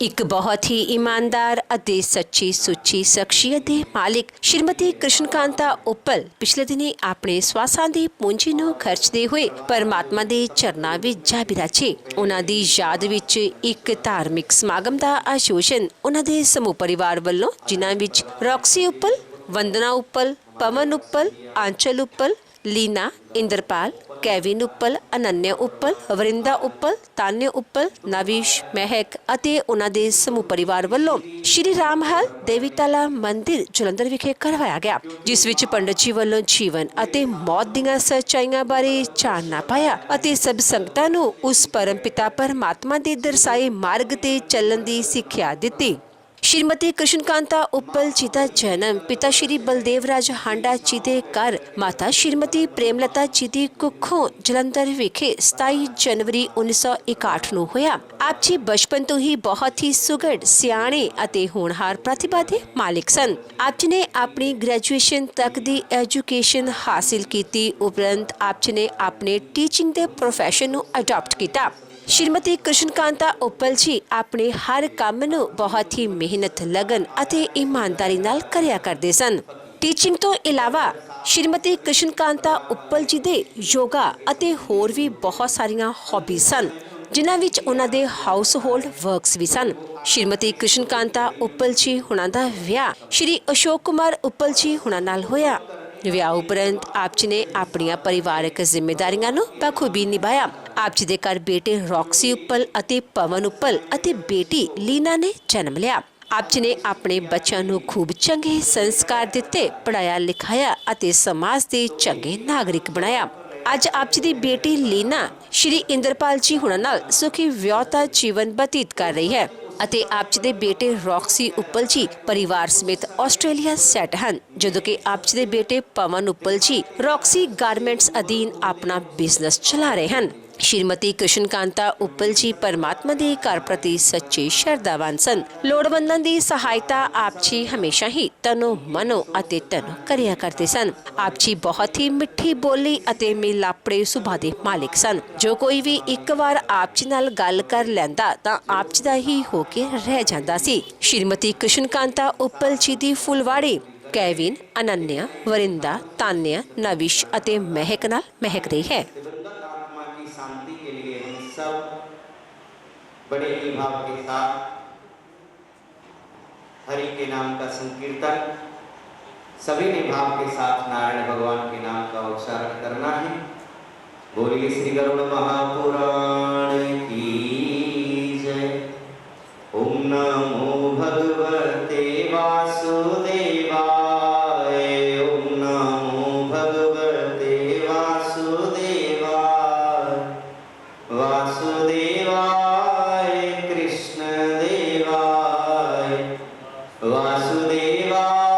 एक बहुत ही ईमानदार ਅਤੇ सच्ची सुच्ची शख्सियत ਦੇ ਮਾਲਿਕ ਸ਼੍ਰੀਮਤੀ ਕ੍ਰਿਸ਼ਨਕਾਂਤਾ ਉੱਪਲ ਪਿਛਲੇ ਦਿਨੀ ਆਪਣੇ ਸਵਾਸਾਂ ਦੀ ਪੂੰਜੀ ਨੂੰ ਖਰਚਦੇ ਹੋਏ ਪਰਮਾਤਮਾ ਦੇ ਚਰਨਾਂ ਵਿੱਚ ਜਾ ਬਿਰਾਜੇ। ਉਹਨਾਂ ਦੀ ਯਾਦ ਵਿੱਚ ਇੱਕ ਧਾਰਮਿਕ ਸਮਾਗਮ ਦਾ ਆਯੋਜਨ ਉਹਨਾਂ ਦੇ ਸਮੂਹ ਪਰਿਵਾਰ ਵੱਲੋਂ, ਜਿਨ੍ਹਾਂ ਵਿੱਚ ਰੌਕਸੀ ਉੱਪਲ, वंदना उप्पल, पवन उप्पल, आंचल उप्पल, लीना, इंद्रपाल, कैविन उप्पल, अनन्या उप्पल, वरिंदा उप्पल, तान्या उप्पल, नविश, महक ਅਤੇ ਉਹਨਾਂ ਦੇ ਸਮੂਹ ਪਰਿਵਾਰ ਵੱਲੋਂ ਸ਼੍ਰੀ ਰਾਮ ਹਲ ਦੇਵੀਤਾਲਾ ਮੰਦਿਰ ਜਲੰਧਰ ਵਿਖੇ ਕਰਵਾਇਆ ਗਿਆ, ਜਿਸ ਵਿੱਚ ਪੰਡਤ ਜੀ ਵੱਲੋਂ ਜੀਵਨ ਅਤੇ ਮੌਤ ਦੀਆਂ ਸੱਚਾਈਆਂ ਬਾਰੇ ਜਾਣਨਾ ਪਾਇਆ ਅਤੇ ਸਭ ਸੰਗਤਾਂ ਨੂੰ ਉਸ ਪਰਮ ਪਿਤਾ ਪਰਮਾਤਮਾ ਦੇ ਦਰਸਾਏ ਮਾਰਗ ਤੇ ਚੱਲਣ ਦੀ ਸਿੱਖਿਆ ਦਿੱਤੀ। श्रीमती कृष्णकांता उप्पल जी का जन्म पिता श्री बलदेव राज हांडा जी के घर माता श्रीमती प्रेमलता जी की कुखों जलंधर विखे 27 जनवरी 1961 ਨੂੰ ਹੋਇਆ। आप जी बचपन तो ही बहुत ही सुघड़, सियाणे ਅਤੇ ਹੋਣਹਾਰ प्रतिभा ਦੇ मालिक सन। आप जी ने अपनी ग्रेजुएशन तक की एजुकेशन हासिल की। उपरंत आप जी ने अपने टीचिंग के प्रोफैशन ਨੂੰ अडॉप्ट किया। श्रीमती कृष्णकांता उप्पल जी अपने हर काम ਨੂੰ बहुत ही मेहनत, लगन ਅਤੇ ईमानदारी ਨਾਲ ਕਰਿਆ ਕਰਦੇ ਸਨ। ਟੀਚਿੰਗ ਤੋਂ ਇਲਾਵਾ श्रीमती कृष्णकांता उप्पल जी ਦੇ ਯੋਗਾ ਅਤੇ ਹੋਰ ਵੀ ਬਹੁਤ ਸਾਰੀਆਂ ਹੌਬੀਜ਼ ਸਨ, ਜਿਨ੍ਹਾਂ ਵਿੱਚ ਉਹਨਾਂ ਦੇ ਹਾਊਸ ਹੋਲਡ ਵਰਕਸ ਵੀ ਸਨ। श्रीमती कृष्णकांता उप्पल जी हुणां ਦਾ ਵਿਆਹ श्री अशोक कुमार उप्पल जी हुणां ਨਾਲ ਹੋਇਆ। ਵਿਆਹ ਉਪਰੰਤ ਆਪ ਜੀ ਨੇ ਆਪਣੀਆਂ ਪਰਿਵਾਰਕ ਜ਼ਿੰਮੇਵਾਰੀਆਂ ਨੂੰ ਬਖੂਬੀ ਨਿਭਾਇਆ। ਆਪ ਜੀ ਦੇ ਘਰ ਬੇਟੇ ਰੌਕਸੀ ਉੱਪਲ ਅਤੇ ਪਵਨ ਉੱਪਲ ਅਤੇ ਬੇਟੀ ਲੀਨਾ ਨੇ ਜਨਮ ਲਿਆ। ਆਪ ਜੀ ਨੇ ਆਪਣੇ ਬੱਚਿਆਂ ਨੂੰ ਖੂਬ ਚੰਗੇ ਸੰਸਕਾਰ ਦਿੱਤੇ, ਪੜ੍ਹਾਇਆ ਲਿਖਾਇਆ ਅਤੇ ਸਮਾਜ ਦੇ ਚੰਗੇ ਨਾਗਰਿਕ ਬਣਾਇਆ। ਅੱਜ ਆਪ ਜੀ ਦੀ ਬੇਟੀ ਲੀਨਾ ਸ਼੍ਰੀ ਇੰਦਰਪਾਲ ਜੀ ਹੁਣਾਂ ਨਾਲ ਸੁਖੀ ਵਿਆਹੁਤਾ ਜੀਵਨ ਬਤੀਤ ਕਰ ਰਹੀ ਹੈ ਅਤੇ ਆਪ ਜੀ ਦੇ ਬੇਟੇ ਰੌਕਸੀ ਉੱਪਲ ਜੀ ਪਰਿਵਾਰ ਸਮੇਤ ਆਸਟ੍ਰੇਲੀਆ ਸੈੱਟ ਹਨ, ਜਦੋਂ ਕਿ ਆਪ ਜੀ ਦੇ ਬੇਟੇ ਪਵਨ ਉੱਪਲ ਜੀ ਰੌਕਸੀ ਗਾਰਮੈਂਟਸ ਅਧੀਨ ਆਪਣਾ ਬਿਜ਼ਨਸ ਚਲਾ ਰਹੇ ਹਨ। श्रीमती कृष्णकांता उप्पल जी परमात्मा के घर प्रति सच्चे श्रद्धावान सन। लोड़वंदां दी सहायता आप जी हमेशा ही तनो मनो अते तनो करिया करते सन। आप जी बहुत ही मिठी बोली अते मिलापड़े सुभा दे मालिक सन। जो कोई भी एक बार आप जी नाल गल कर लैंदा तां आप जी दा ही होके रह जांदा सी। श्रीमती कृष्णकांता उप्पल जी दी फुलवाड़ी कैविन, अनन्या, वरिंदा, तान्या, नविश अते महक नाल महक रही है। शांति के लिए हम सब बड़े ही भाव के साथ हरि के नाम का संकीर्तन, सभी ने भाव के साथ नारायण भगवान के नाम का उच्चारण करना है। बोलिए श्री गरुड़ महापुराण की जय। ओम नमो भगवते वासुदेवाय। ओम नमो भगवते वासुदेवाय। वासुदेवाय कृष्ण देवाय। वासुदेवाय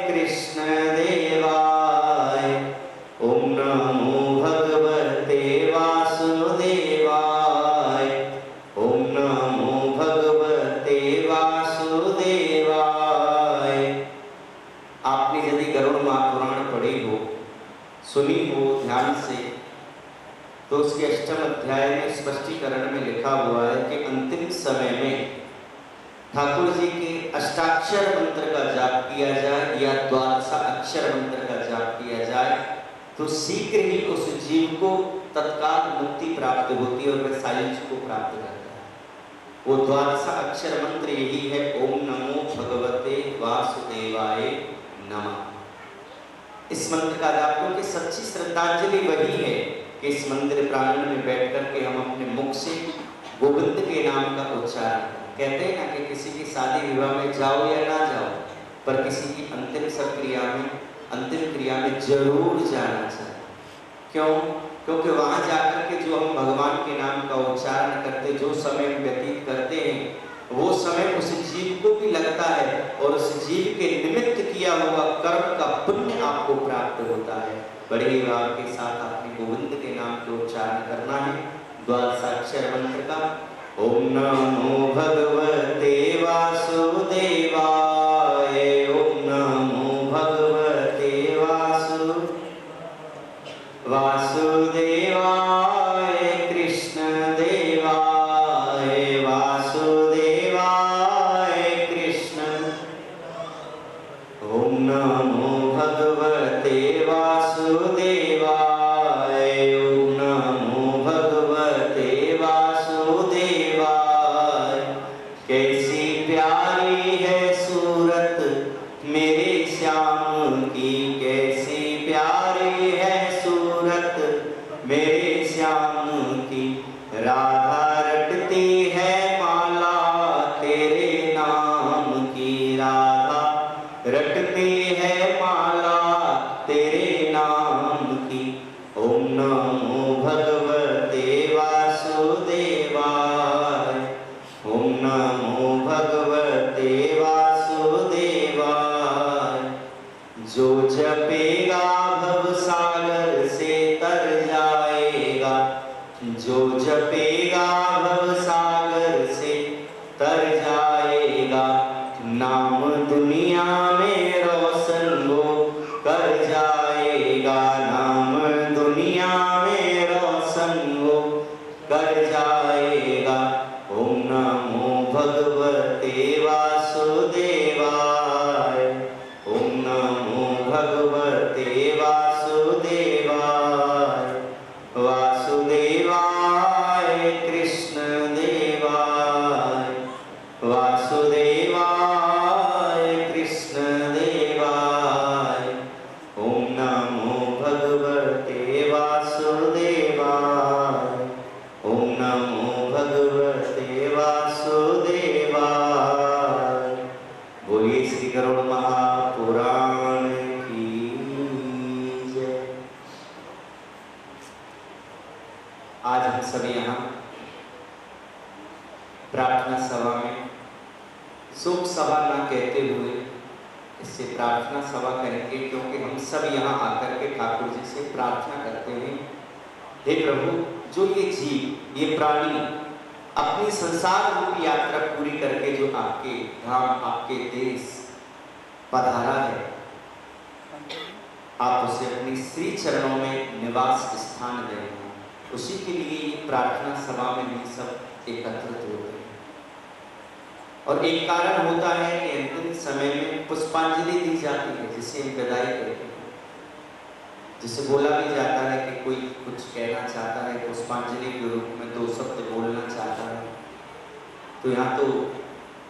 कृष्ण देवाय। ओम नमो भगवते वासुदेवाय। ओम नमो भगवते वासुदेवाय। आपने यदि गरुड़ महापुराण पढ़ी हो, सुनी हो ध्यान से, तो उसके अष्टम अध्याय में स्पष्टीकरण में लिखा हुआ है कि अंतिम समय में ठाकुर जी के अष्टाक्षर मंत्र का जाप किया जाए या द्वादशा अक्षर मंत्र का जाप किया जाए तो शीघ्र ही उस जीव को तत्काल मुक्ति प्राप्त होती है और वह सायुज्य को प्राप्त करता है। वो द्वादशा अक्षर मंत्र यही है, ओम नमो भगवते वासुदेवाय नमः। इस मंत्र का जाप, क्योंकि सच्ची श्रद्धांजलि वही है कि इस मंदिर प्रांगण में बैठ करके हम अपने मुख से गोविंद के नाम का उच्चारण, कहते हैं ना कि किसी की शादी विवाह में जाओ या ना जाओ, पर किसी की अंतिम क्रिया में जरूर जाना चाहिए। क्यों? क्योंकि वहाँ जाकर के जो हम भगवान के नाम का उच्चारण करते, जो समय व्यतीत करते हैं, वो समय उस जीव को भी लगता है और उस जीव के निमित्त किया हुआ कर्म का पुण्य आपको प्राप्त होता है। बड़े ही भाव के साथ आपने गोविंद के नाम के उच्चारण करना है द्वादशाक्षर मंत्र का। ओम नमो भगवते वासुदेवाय। ओम नमो भगवते वासुदेवाय कृष्ण देवाय। वासुदेवाय मेरे श्याम की राधा रटती है माला, तेरे नाम की राधा रटती है माला, तेरे नाम की। ओम नमो भगवते वासुदेवाय, ओम नमो भगवते वासुदेवाय। जो जपेगा भव सागर से तर जाएगा, जो जपेगा भव सागर से तर जाएगा, नाम दुनिया में रोशन वो कर जाएगा, नाम दुनिया में रोशन वो कर जाएगा। ओम नमो भगवते वासुदेवाय, ओम नमो भगवते वासुदेवाय। वासुदेवाय कृष्ण देवाय, वासुदेवाय कृष्ण देवाय। ओम नमो भगवते वासुदेवाय, ओम नमो भगवते वासुदेवाय। बोलिए श्री गरुड़ महापुराण की जय। आज हम सभी यहाँ प्रार्थना सभा में शोक सभा ना कहते हुए इससे प्रार्थना सभा करेंगे, क्योंकि हम सब यहाँ आकर के ठाकुर जी से प्रार्थना करते हैं, हे प्रभु, जो ये जीव, ये प्राणी अपनी संसार रूपी यात्रा पूरी करके जो आपके धाम, आपके देश पधारा है, आप उसे अपनी श्री चरणों में निवास स्थान दें। उसी के लिए ये प्रार्थना सभा में हम सब एकत्रित होते हैं। और एक कारण होता है कि अंतिम समय में पुष्पांजलि दी जाती है, जिसे हम विदाई कहते हैं, जिसे बोला भी जाता है कि कोई कुछ कहना चाहता है, पुष्पांजलि के रूप में 2 शब्द बोलना चाहता है, तो यहाँ तो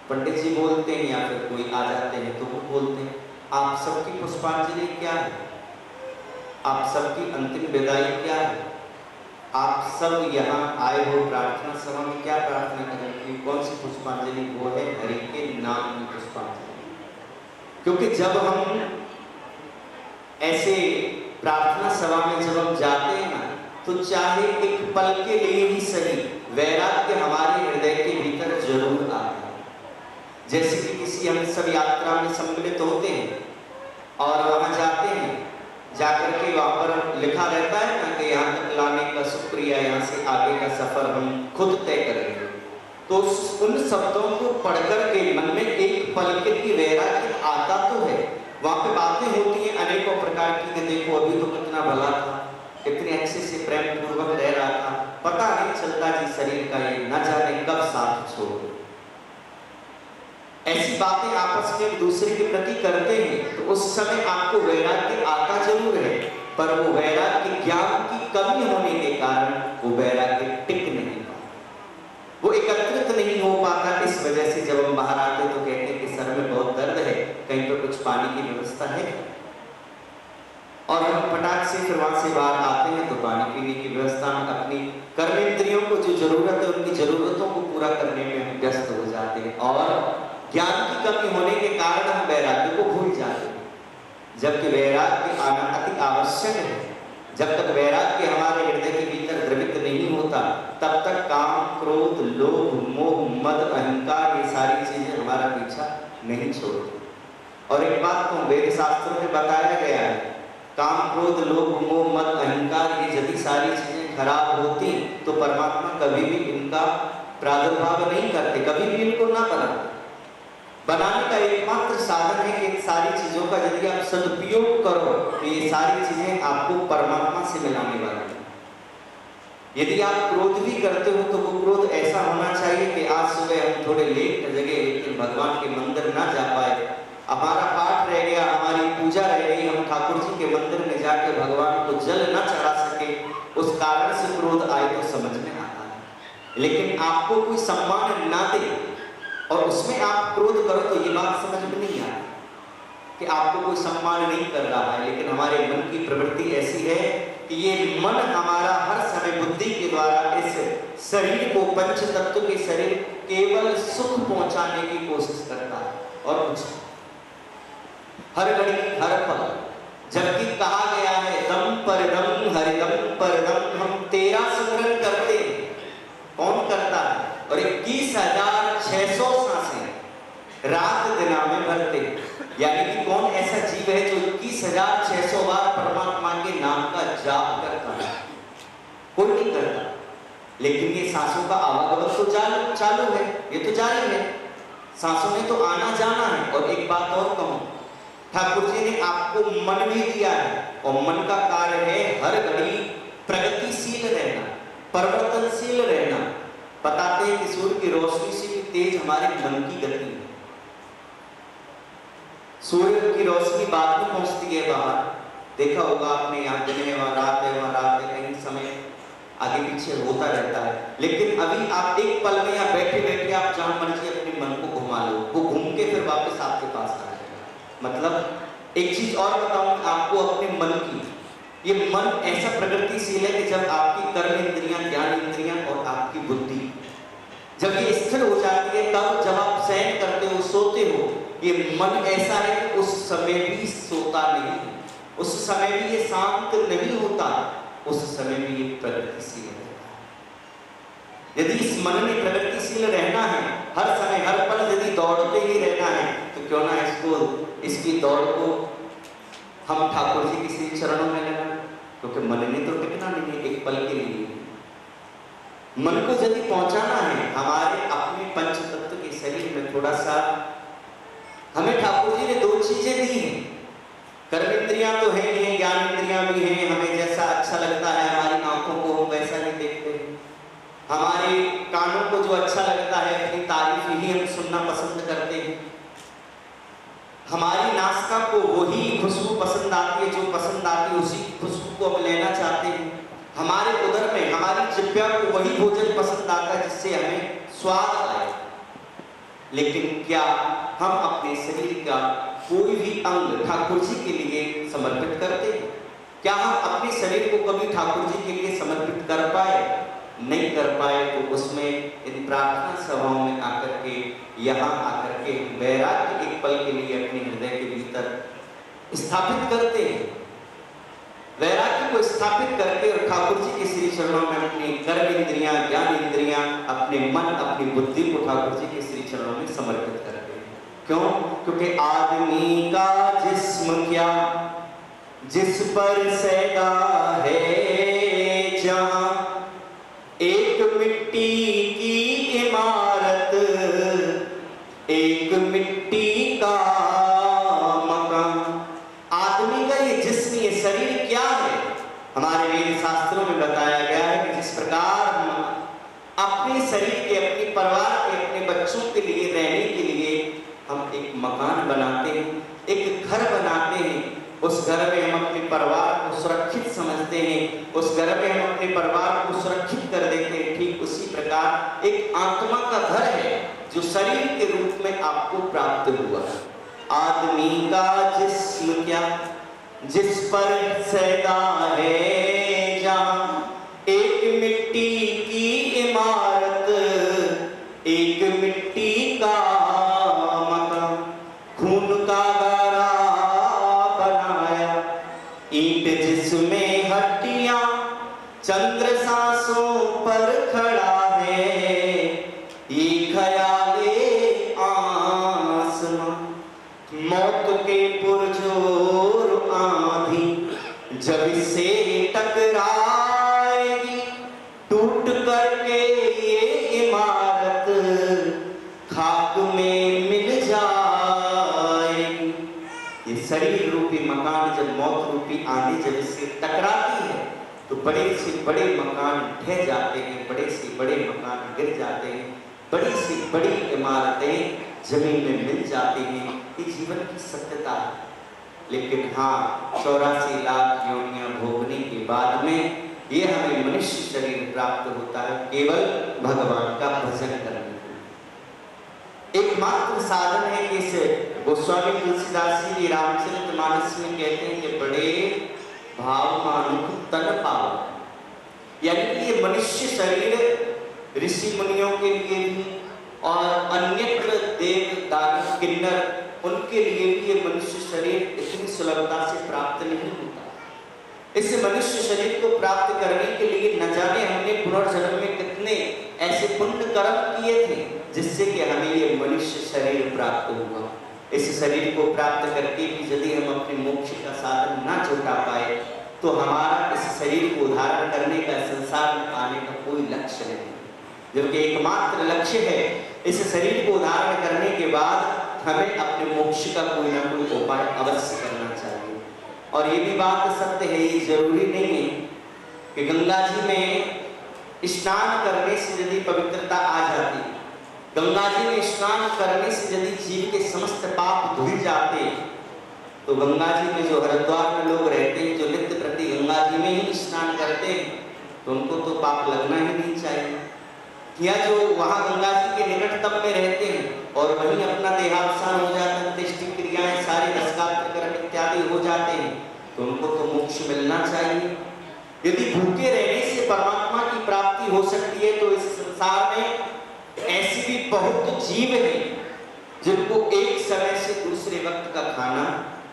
पंडित जी बोलते हैं या फिर कोई आ जाते हैं तो वो बोलते हैं। आप सबकी पुष्पांजलि क्या है? आप सबकी अंतिम विदाई क्या है? आप सब यहाँ आए हो प्रार्थना सभा में, क्या प्रार्थना करेंगे? कौन सी पुष्पांजलि? वो है हरि के नाम की पुष्पांजलि। क्योंकि जब हम ऐसे प्रार्थना सभा में जब हम जाते हैं ना, तो चाहे एक पल के लिए ही सही वैराग्य हमारे हृदय के भीतर जरूर आता है। जैसे कि किसी हम सब यात्रा में सम्मिलित होते हैं और वहां जाते हैं, जाकर के वहां पर लिखा रहता है ना कि यहाँ तक लाने का शुक्रिया, यहाँ से आगे का सफर हम खुद तय करेंगे। तो उन शब्दों को पढ़कर के मन में एक पल के लिए वैराग्य आता तो है। वहां पे बातें होती हैं अनेकों प्रकार की कि देखो अभी तो कितना भला था, कितने अच्छे से प्रेम पूर्वक रह रहा था, पता नहीं चलता जी शरीर का ये न जाने कब साथ छोड़ दे। ऐसी बातें आपस में एक दूसरे के प्रति करते हैं तो उस समय आपको वैराग्य आता जरूर है, पर वो वैराग्य ज्ञान की कमी होने के कारण वो वैराग्य टिक नहीं पाता, वो एकत्रित नहीं हो पाता। इस वजह से जब हम बाहर आते तो कहते हैं कि सर में बहुत दर्द है, कहीं पर कुछ पानी की व्यवस्था है? और हम फटाक से फिर वहां से बाहर आते हैं तो पानी पीने की व्यवस्था में अपनी कर्मेंद्रियों को जो जरूरत है उनकी जरूरतों को पूरा करने में हम व्यस्त हो जाते हैं, और ज्ञान की कमी होने के कारण हम वैराग्य को भूल जाते हैं। जबकि वैराग्य आना अति आवश्यक है। जब तक वैराग्य हमारे हृदय के भीतर द्रवित नहीं होता, तब तक काम, क्रोध, लोभ, मोह, मद, अहंकार, ये सारी चीजें हमारा पीछा नहीं छोड़ती। और एक बात तो वेद शास्त्रों में बताया गया है, काम, क्रोध, लोभ, मोह, मद, अहंकार, ये यदि सारी चीजें खराब होती तो परमात्मा कभी भी इनका प्रादुर्भाव नहीं करते, कभी भी इनको ना बनाते। बनाने का एकमात्र साधन है कि इन सारी चीजों का यदि आप सदुपयोग करो तो ये सारी चीजें आपको परमात्मा से मिलाने वाली हैं। यदि आप क्रोध भी करते हो तो वो क्रोध ऐसा होना चाहिए कि आज सुबह हम थोड़े लेट जगह लेकिन भगवान के मंदिर ना जा पाए, हमारा पाठ रह गया, हमारी पूजा रह गई, हम ठाकुर जी के मंदिर में जाके भगवान को जल न चढ़ा सके, उस कारण से क्रोध आए तो समझ में आता है। लेकिन आपको कोई सम्मान ना दे और उसमें आप क्रोध करो तो ये बात समझ में नहीं आती कि आपको कोई सम्मान नहीं कर रहा है। लेकिन हमारे मन की प्रवृत्ति ऐसी है कि ये मन हमारा हर समय बुद्धि के द्वारा इस शरीर को, पंच तत्व के शरीर, केवल सुख पहुंचाने की कोशिश करता है और कुछ हर घड़ी हर पल। जबकि कहा गया है दम पर दम हरिदम पर दम, हम तेरा सिमरन करते हैं। कौन करता है? और 21,600 सांसें रात दिना में भरते। यानी कि कौन ऐसा जीव है जो 21,600 बार परमात्मा के नाम का जाप करता है? कोई नहीं करता। लेकिन ये सांसों का आवागमन तो चालू है, ये तो जारी है, सांसों में तो आना जाना है। और एक बात और कहूं, ठाकुर जी ने आपको मन भी दिया है और मन का कार्य है हर घड़ी प्रगतिशील रहना, परिवर्तनशील रहना। बताते हैं कि सूर्य की रोशनी से भी तेज हमारे मन की गति है। सूर्य की रोशनी बाद में पहुंचती है बाहर, देखा होगा आपने, यहाँ दिन है वहाँ रात है, वहाँ रात है, कहीं समय आगे पीछे होता रहता है। लेकिन अभी आप एक पल में यहाँ बैठे बैठे आप जहां मर्जी अपने मन को घुमा लो, वो घूम के फिर वापस आपके पास आ जाएगा। मतलब एक चीज और बताऊं आपको अपने मन की, ये मन ऐसा प्रगतिशील है कि जब आपकी कर्म इंद्रियां, ज्ञान इंद्रियां और आपकी बुद्धि जब ये स्थिर हो जाती है, तब जब आप शयन करते हो, सोते हो, ये मन ऐसा है कि उस समय भी सोता नहीं, उस समय भी ये शांत नहीं होता, उस समय भी ये प्रगतिशील रहता है। यदि इस मन में प्रगतिशील रहना है, हर समय हर पल यदि दौड़ते ही रहना है, तो क्यों ना इसकी दौड़ को हम ठाकुर जी के श्री चरणों में लगाएं। क्योंकि मन ने तो टिकना नहीं है एक पल के लिए। मन को यदि पहुंचाना है हमारे अपने पंच तत्व के शरीर में, थोड़ा सा हमें ठाकुर जी ने दो चीजें दी हैं। कर्म इंद्रियां तो है ही, ज्ञान इंद्रियां भी हैं। हमें जैसा अच्छा लगता है हमारी आंखों को हम वैसा ही देखते हैं, हमारे कानों को जो अच्छा लगता है अपनी तारीफ ही हम सुनना पसंद करते हैं, हमारी नासिका को वही खुशबू पसंद आती है, जो पसंद आती है उसी खुशबू को हम लेना चाहते हैं। हमारे उदर में, हमारी जिह्वा को वही भोजन पसंद आता है जिससे हमें स्वाद आए। लेकिन क्या हम अपने शरीर का कोई भी अंग ठाकुर जी के लिए समर्पित करते हैं? क्या हम अपने शरीर को कभी ठाकुर जी के लिए समर्पित कर पाए? नहीं कर पाए तो उसमें इन प्रार्थना सभाओं में आकर के, यहाँ आकर के वैराग्य एक पल के लिए अपने हृदय के भीतर स्थापित करते हैं। वैराग्य को स्थापित करके और ठाकुर जी के श्री चरणों में अपनी कर्म इंद्रियां, ज्ञान इंद्रियां, अपने मन, अपनी बुद्धि को ठाकुर जी के श्री चरणों में समर्पित करते हैं। क्यों? क्योंकि आदमी का जिस्म क्या, जिस पर सैदा है जहां, एक मिट्टी की इमारत, एक मिट्टी का मकान। आदमी का ये जिस्म, ये शरीर क्या है? हमारे वेद शास्त्रों में बताया गया है कि जिस प्रकार हम अपने शरीर के, अपने परिवार के, अपने बच्चों के लिए रहने के लिए हम एक मकान बनाते हैं, एक घर बनाते हैं, उस घर में हम अपने परिवार को सुरक्षित समझते हैं, उस घर में हम अपने परिवार को सुरक्षित कर देते हैं। ठीक उसी प्रकार एक आत्मा का घर है जो शरीर के रूप में आपको प्राप्त हुआ है। आदमी का जिस्म क्या, जिस पर सैदा है जहां, एक मिट्टी की इमारत, एक मिट्टी का मकान। खून का गारा बनाया, ईंट जिसमें हड्डियां, चंद्र सांसों पर खड़ा है, ये ख्याले आसमां। मौत के पुरजोर आंधी जब इससे टकराएगी, टूट करके ये इमारत खाक में मिल जाएगी। ये शरीर रूपी मकान जब मौत रूपी आंधी जब इससे टकराती है, तो बड़े से बड़े मकान ढह जाते हैं, बड़े से बड़े मकान गिर जाते हैं, बड़ी से बड़ी इमारतें जमीन में मिल जाती हैं। ये जीवन की सत्यता है। लेकिन हाँ, 84 लाख योनियां भोगने के बाद में ये हमें मनुष्य शरीर प्राप्त होता है केवल भगवान का भजन करने के। एकमात्र साधन है कि इसे गोस्वामी तुलसीदास जी रामचरितमानस में कहते हैं कि बड़े भाव मानुख तन पाओ। यानी कि ये मनुष्य शरीर ऋषि मुनियों के लिए भी और अन्यत्र देव दानव किन्नर उनके लिए भी ये मनुष्य शरीर इतनी सुलभता से प्राप्त नहीं होता। इस मनुष्य शरीर को प्राप्त करने के लिए न जाने हमने पुनर्जन्म में कितने ऐसे पुण्य कर्म किए थे जिससे कि हमें ये मनुष्य शरीर प्राप्त हुआ। इस शरीर को प्राप्त करके भी यदि हम अपने मोक्ष का साधन ना जुटा पाए तो हमारा इस शरीर को धारण करने का, संसार में आने का कोई लक्ष्य नहीं, जबकि एकमात्र लक्ष्य है इस शरीर को धारण करने के बाद हमें अपने मोक्ष का कोई ना कोई उपाय अवश्य करना चाहिए। और ये भी बात सत्य है, ये जरूरी नहीं है कि गंगा जी में स्नान करने से यदि पवित्रता आ जाती, गंगा जी में स्नान करने से यदि जीव के समस्त पाप धुल जाते, तो गंगा जी में जो हरिद्वार में लोग रहते हैं, जो नित्य प्रति गंगा जी में ही स्नान करते हैं, तो उनको तो पाप लगना ही नहीं चाहिए। या जो वहाँ गंगा जी के निकटतम में रहते हैं और वहीं अपना देहावसान हो जाता है, अंत्येष्टि क्रियाएं सारे रसगात्रकरण इत्यादि हो जाते हैं, तो उनको तो मोक्ष मिलना चाहिए। यदि भूखे रहने से परमात्मा की प्राप्ति हो सकती है तो इस संसार में ऐसी भी बहुत जीव हैं जिनको एक समय से दूसरे वक्त का खाना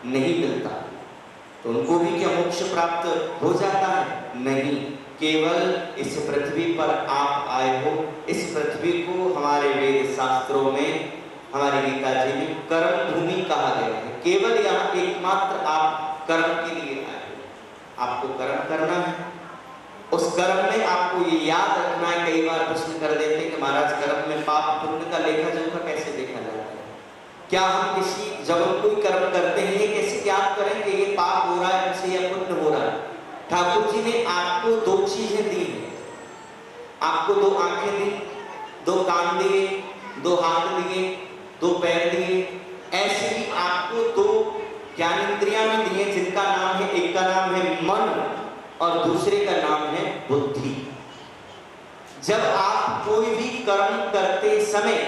नहीं मिलता, तो उनको भी क्या मोक्ष प्राप्त हो जाता है? नहीं, केवल इस पृथ्वी पर आप आए हो, इस पृथ्वी को हमारे वेद शास्त्रों में, हमारी गीता जी में कर्म भूमि कहा गया है। केवल यहाँ एकमात्र आप कर्म के लिए आए हो, आपको कर्म करना है। उस कर्म में आपको ये याद रखना है, कई बार प्रश्न कर देते हैं कि महाराज कर्म में पाप पुण्य का लेखा जोखा कैसे देखा जाता है? क्या हम किसी जब हम कोई कर्म करते हैं ये कैसे ज्ञात करें कि ये पाप हो रहा है हमसे या पुण्य हो रहा है? ठाकुर जी ने आपको दो चीजें दी हैं, आपको दो आंखें दी, दो कान दिए, दो हाथ दिए, दो पैर दिए, ऐसे ही आपको दो ज्ञान इंद्रियां भी दी हैं जिनका नाम है, एक का नाम है मन और दूसरे का नाम है बुद्धि। जब आप कोई भी कर्म करते समय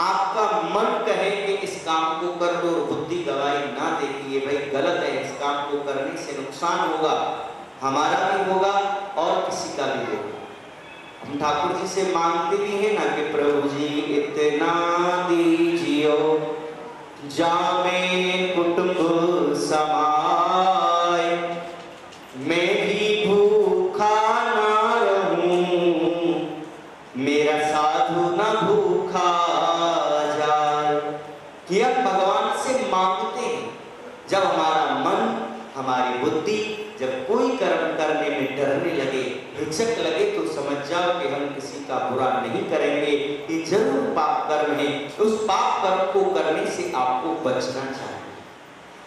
आपका मन कहे कि इस काम को कर लो, बुद्धि गवाही ना दे कि ये भाई गलत है, इस काम को करने से नुकसान होगा, हमारा भी होगा और किसी का भी होगा। हम ठाकुर जी से मांगते भी हैं ना कि प्रभु जी इतना दीजियो जामे कुटुंब समाए, मैं भी भूखा ना रहूं, मेरा साधु ना भूखा जाए। कि हम भगवान से मांगते हैं, जब हमारा मन, हमारी बुद्धि जब कोई कर्म करने में डरने लगे, हिचक लगे, तो समझ जाओ कि हम किसी का बुरा नहीं करेंगे, ये जरूर पाप कर्म है। उस पाप कर्म को करने से आपको बचना चाहिए।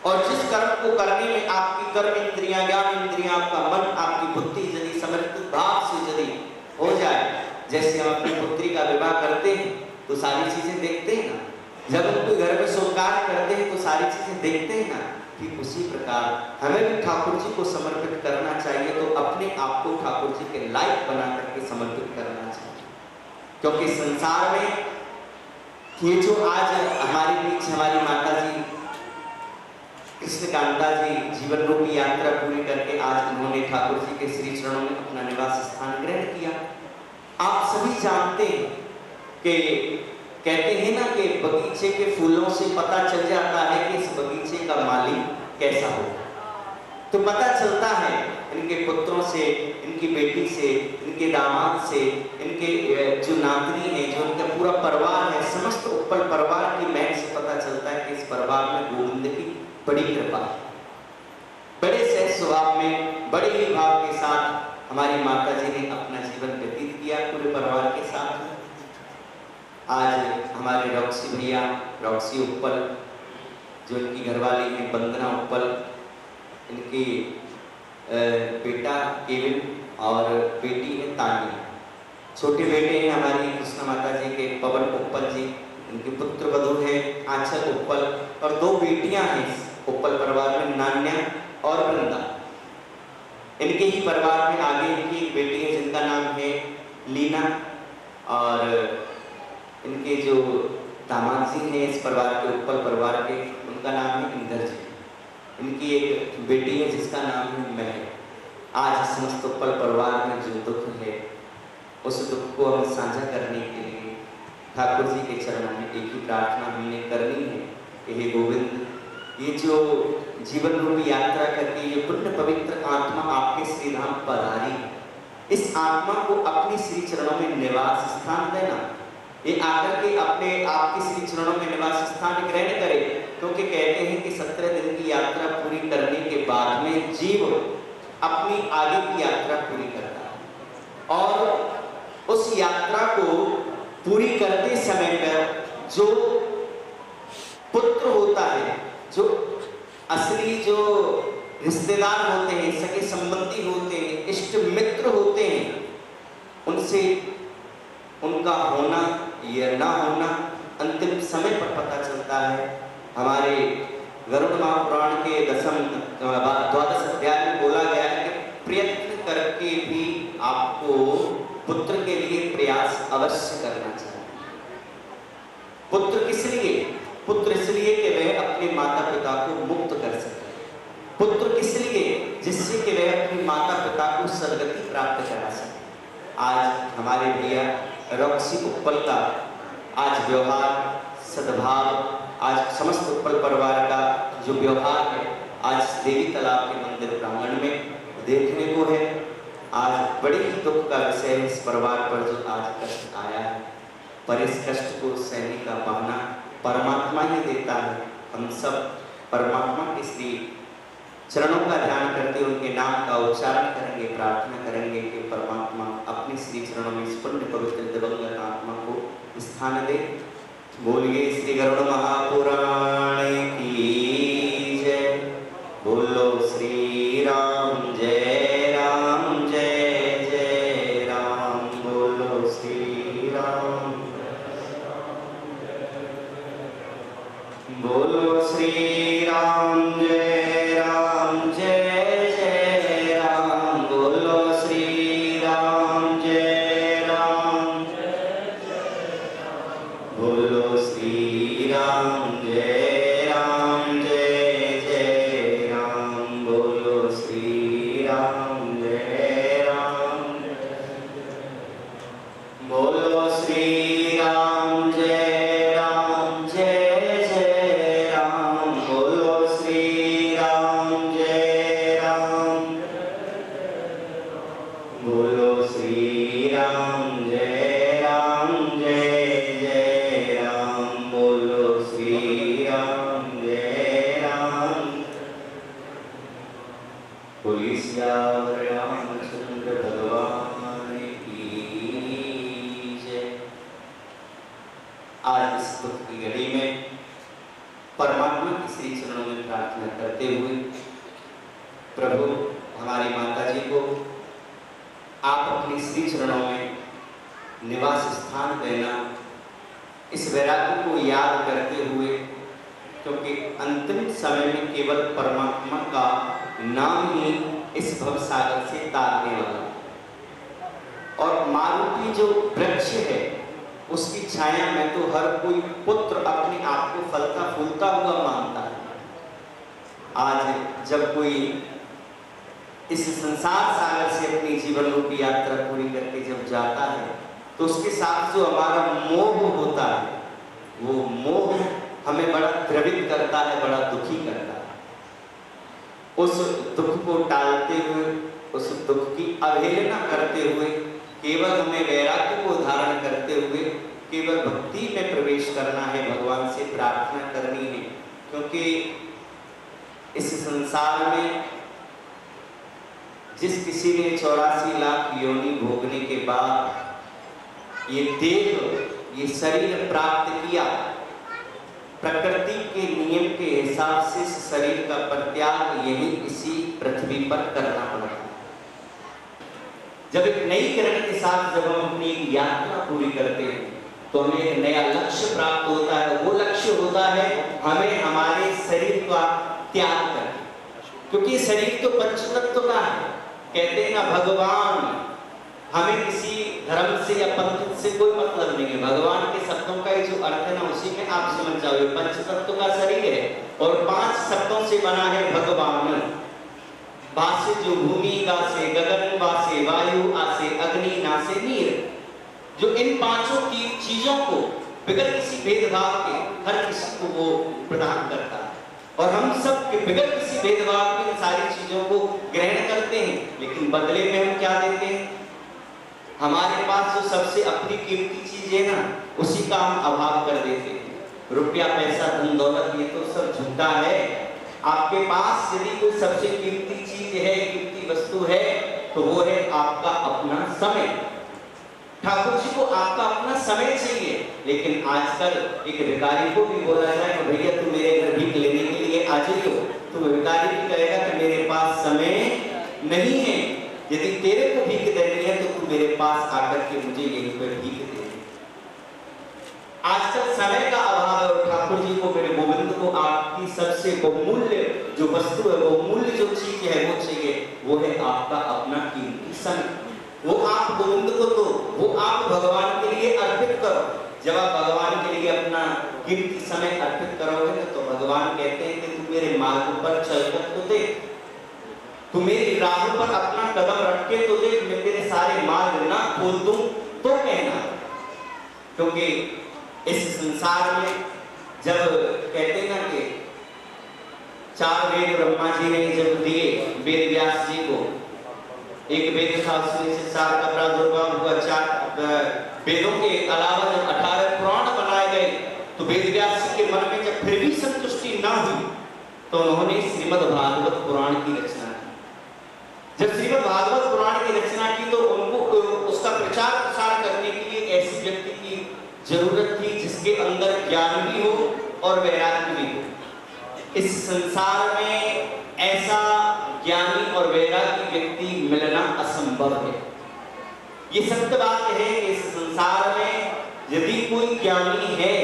और जिस कर्म को करने में आपकी कर्म इंद्रियां, ज्ञान इंद्रियां, आपका मन, आपकी बुद्धि यदि समर्पित भाव से यदि हो जाए, जैसे हम अपनी पुत्री का विवाह करते हैं तो सारी चीजें देखते हैं ना, जब हम कोई घर में शुभ कार्य करते हैं तो सारी चीजें देखते हैं ना, ठीक उसी प्रकार हमें भी ठाकुर जी को समर्पित करना चाहिए। तो अपने आप को ठाकुर जी के लायक बना करके समर्पित करना चाहिए, क्योंकि संसार में ये जो आज हमारे बीच हमारी माता जी कृष्णकांता जी जीवन रूपी यात्रा पूरी करके आज उन्होंने ठाकुर जी के श्री चरणों में अपना निवास स्थान ग्रहण किया। आप सभी जानते हैं कि कहते हैं ना कि बगीचे के फूलों से पता चल जाता है कि इस बगीचे का माली कैसा हो, तो पता चलता है इनके पुत्रों से, इनकी बेटी से, इनके दामाद से, इनके जो नातनी है, जो इनका पूरा परिवार है, समस्त उत्पल परिवार की महक से पता चलता है कि इस परिवार में गोविंद की बड़ी कृपा है। बड़े सहज स्वभाव में, बड़े ही भाव के साथ हमारी माता जी ने अपना जीवन व्यतीत किया पूरे परिवार के साथ। आज हमारे रॉक्सी भैया, रॉक्सी उपल, जो इनकी घरवाली है वंदना उपल, इनकी बेटा केविन और बेटी है तानिया, छोटे बेटे हैं हमारी कृष्णा माता जी के पवन उपल जी, इनके पुत्र वधू है आंचल उपल, और दो बेटियां हैं उपल परिवार में, नान्या और वृंदा। इनके ही परिवार में आगे इनकी एक बेटी है जिनका नाम है लीना, और इनके जो दामाद जी हैं इस परिवार के, उपल परिवार के, उनका नाम है इंदर जी। इनकी एक बेटी है जिसका नाम है महक। आज समस्त उत्पल परिवार में जो दुख है, उस दुख को हम साझा करने के लिए ठाकुर जी के चरणों में एक ही प्रार्थना हमने करनी है कि हे गोविंद, ये जो जीवन रूपी यात्रा करके ये पुण्य पवित्र आत्मा आपके श्री धाम पधारी है, इस आत्मा को अपने श्री चरणों में निवास स्थान देना। ये आकर के अपने आपके श्री चरणों में निवास स्थान ग्रहण करे, क्योंकि कहते हैं कि 17 दिन की यात्रा पूरी करने के बाद में जीव अपनी आगे की यात्रा पूरी करता है। और उस यात्रा को पूरी करते समय पर जो पुत्र होता है, जो असली जो रिश्तेदार होते हैं, सगे संबंधी होते हैं, इष्ट मित्र होते हैं, उनसे उनका होना या ना होना अंतिम समय पर पता चलता है। हमारे गरुड़ महापुराण के द्वादश अध्याय में बोला गया है कि प्रयत्न करके भी आपको पुत्र के लिए प्रयास अवश्य करना चाहिए। पुत्र किस लिए? पुत्र इसलिए कि वह अपने माता पिता को मुक्त कर सके। पुत्र किस लिए? जिससे कि वह अपने माता पिता को सदगति प्राप्त करा सके। आज हमारे भैया रॉक्सी उत्पल का आज व्यवहार, सद्भाव, आज समस्त उत्पल परिवार का जो व्यवहार है, आज देवी तालाब के मंदिर प्रांगण में देखने को है। आज बड़ी ही दुख का विषय है इस परिवार पर जो आज कष्ट आया है, पर इस कष्ट को सहने का बहाना परमात्मा ही देता है। हम सब परमात्मा के श्री चरणों का ध्यान करते उनके नाम का उच्चारण करेंगे, प्रार्थना करेंगे कि परमात्मा अपने श्री चरणों में इस पुण्य पवित्र दिवंगत आत्मा को स्थान दे। बोलिए श्री गरुड़ महापुराण की जय। बोलो श्री राम जय राम जय जय राम। बोलो श्री राम, बोलो श्री राम जय राम जय जय राम। बोलो श्री राम जय राम, बोलो श्री राम जय राम जय जय राम। बोलो श्री राम जय राम, बोलो श्री राम जय राम जय जय राम। बोलो श्री राम जय राम, बोलो श्री राम जय राम जय जय राम। बोलो श्री राम जय राम। बोलिए सियावर रामचंद्र भगवान की जय। आज इस दुख की घड़ी में परमात्मा के श्री चरणों में प्रार्थना करते हुए प्रभु हमारी माता जी को आप अपने श्री चरणों में निवास स्थान देना, इस वैराग्य को याद करते हुए, क्योंकि अंतिम समय में केवल परमात्मा का नाम ही इस भव सागर से तारने वाला, और मारुति जो वृक्ष है उसकी छाया में तो हर कोई पुत्र अपने आप को फलता फूलता हुआ मानता है। आज जब कोई इस संसार सागर से अपनी जीवन रूपी यात्रा पूरी करके जब जाता है, तो उसके साथ जो हमारा मोह होता है, वो मोह हमें बड़ा द्रवित करता है, बड़ा दुखी करता है। उस दुख को टालते हुए, उस दुख की अवहेलना करते हुए, केवल हमें वैराग्य को धारण करते हुए केवल भक्ति में प्रवेश करना है, भगवान से प्रार्थना करनी है। क्योंकि इस संसार में जिस किसी ने 84 लाख योनि भोगने के बाद ये देह, ये शरीर प्राप्त किया, प्रकृति के नियम के हिसाब से इस शरीर का परित्याग यही इसी पृथ्वी पर करना पड़ता है। जब एक नई किरण के साथ जब हम अपनी यात्रा पूरी करते हैं, तो हमें एक नया लक्ष्य प्राप्त होता है। वो लक्ष्य होता है हमें हमारे शरीर का त्याग करना, क्योंकि शरीर तो पंचतत्व का है। कहते हैं ना, भगवान हमें किसी धर्म से या पंथ से कोई मतलब नहीं है। भगवान के शब्दों का ये जो अर्थ है ना, उसी में आप समझ जाओगे। पंच तत्व का शरीर है और 5 शब्दों से बना है भगवान। भासे जो भूमि गासे, गगन वासे, वायु आसे, अग्नि नासे नीर। जो इन 5 की चीजों को बिगड़ किसी भेदभाव के हर किसी को वो प्रदान करता है, और हम सब बिगड़ किसी भेदभाव की सारी चीजों को ग्रहण करते हैं, लेकिन बदले में हम क्या देते हैं? हमारे पास जो सबसे अपनी कीमती चीज है ना, उसी का हम अभाव कर देते हैं। रुपया, पैसा, धन दौलत, ये तो सब झूठा है। आपके पास यदि कोई सबसे कीमती चीज है, कीमती वस्तु है, तो वो है आपका अपना समय। ठाकुर जी को आपका अपना समय चाहिए, लेकिन आजकल एक भिखारी को भी बोला जाए कि भैया तू मेरे घर भीख लेने के लिए आ जाइयो, तो भिखारी भी कहेगा कि मेरे पास समय नहीं है। यदि तेरे को भीख देनी है तो तू मेरे पास आकर के मुझे यहीं पर भीख दे। आजकल समय का अभाव है, और ठाकुर जी को, मेरे गोविंद को आपकी सबसे बहुमूल्य जो वस्तु है, बहुमूल्य जो चीज है वो चाहिए, वो है आपका अपना कीमती समय। वो आप गोविंद को दो, वो आप भगवान के लिए अर्पित करो। जब आप भगवान के लिए अपना कीमती समय अर्पित करोगे तो भगवान कहते हैं कि तू मेरे मार्ग पर चलकर तो देख, तू मेरी राह पर अपना कदम रख के तो देख, मैं तेरे सारे मार्ग ना खोल दूं तो कहना। क्योंकि इस संसार में जब कहते ना कि 4 वेद ब्रह्मा जी ने जब दिए वेद व्यास जी को, एक वेद था उसमें से 4 का प्रादुर्भाव हुआ। 4 वेदों के अलावा जब 18 पुराण बनाए गए, तो वेद व्यास जी के मन में जब फिर भी संतुष्टि ना हुई, तो उन्होंने श्रीमद् भागवत पुराण की रचना की। जब श्रीमद् भागवत पुराण की रचना की, तो उनको उसका प्रचार प्रसार करने के लिए ऐसी व्यक्ति की जरूरत थी जिसके अंदर ज्ञान भी हो और वैराग्य भी हो। इस संसार में ऐसा ज्ञानी और वैरागी व्यक्ति मिलना असंभव है। ये सत्य बात है कि इस संसार में यदि कोई ज्ञानी है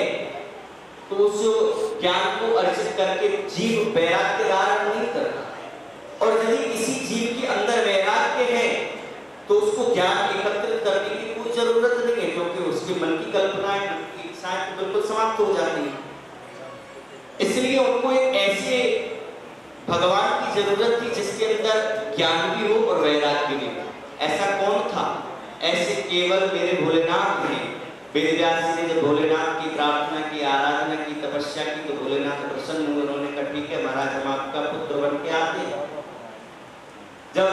तो उस ज्ञान को अर्जित करके जीव वैराग्य धारण नहीं करता, और यदि किसी जीव के अंदर वैराग्य है तो उसको ज्ञान एकत्रित करने की कोई जरूरत नहीं है, क्योंकि उसके मन की कल्पनाएं, मन की इच्छाएं बिल्कुल समाप्त हो जाती हैं। इसलिए उनको एक ऐसे भगवान की जरूरत थी जिसके अंदर ज्ञान भी हो और वैराग्य भी हो। ऐसा कौन था? ऐसे केवल मेरे भोलेनाथ ने। वेद व्यास जी ने जब भोलेनाथ की प्रार्थना की, आराधना की, तपस्या की, तो भोलेनाथ प्रसन्न हुए। उन्होंने कहा ठीक है महाराज, हम आपका पुत्र बन के आते हैं। जब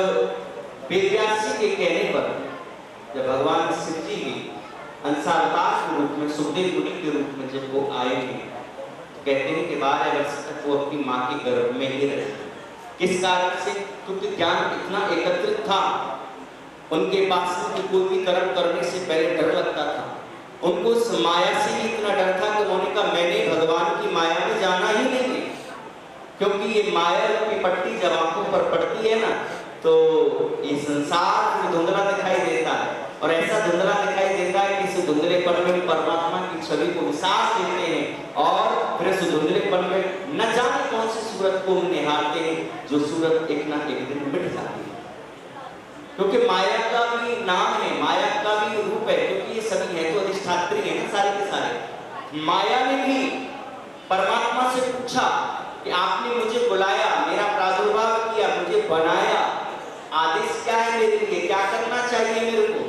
वेद व्यास जी के कहने पर जब भगवान शिव जी भी अंशावतार के रूप में, सुखदेव मुनि के रूप में जब वो आए थे, कहते हैं कि 12 वर्ष तक वो अपनी माँ के गर्भ में ही रहे। किस कारण से? क्योंकि ज्ञान इतना एकत्रित था उनके पास कि कोई भी कर्म करने से पहले डर लगता था। उनको उस माया से ही इतना डर था कि उन्होंने कहा मैंने भगवान की माया में जाना ही नहीं है, क्योंकि ये माया की पट्टी जब आंखों पर पड़ती है ना, तो ये संसार धुंधला दिखाई देता है, और ऐसा धुंधला दिखाई देता है कि इस धुंधलेपन में परमात्मा की छवि को विसार देते हैं, और फिर इस धुंधलेपन में न जाने कौन सी सूरत को निहारते हैं, जो सूरत एक ना एक दिन मिट जाती है। क्योंकि माया का भी नाम है, माया का भी रूप है, क्योंकि ये सभी है तो अधिष्ठात्री है ना सारे के सारे। माया ने भी परमात्मा से पूछा कि आपने मुझे बुलाया, मेरा प्रादुर्भाव किया, मुझे बनाया, आदेश क्या है मेरे लिए, क्या करना चाहिए मेरे को?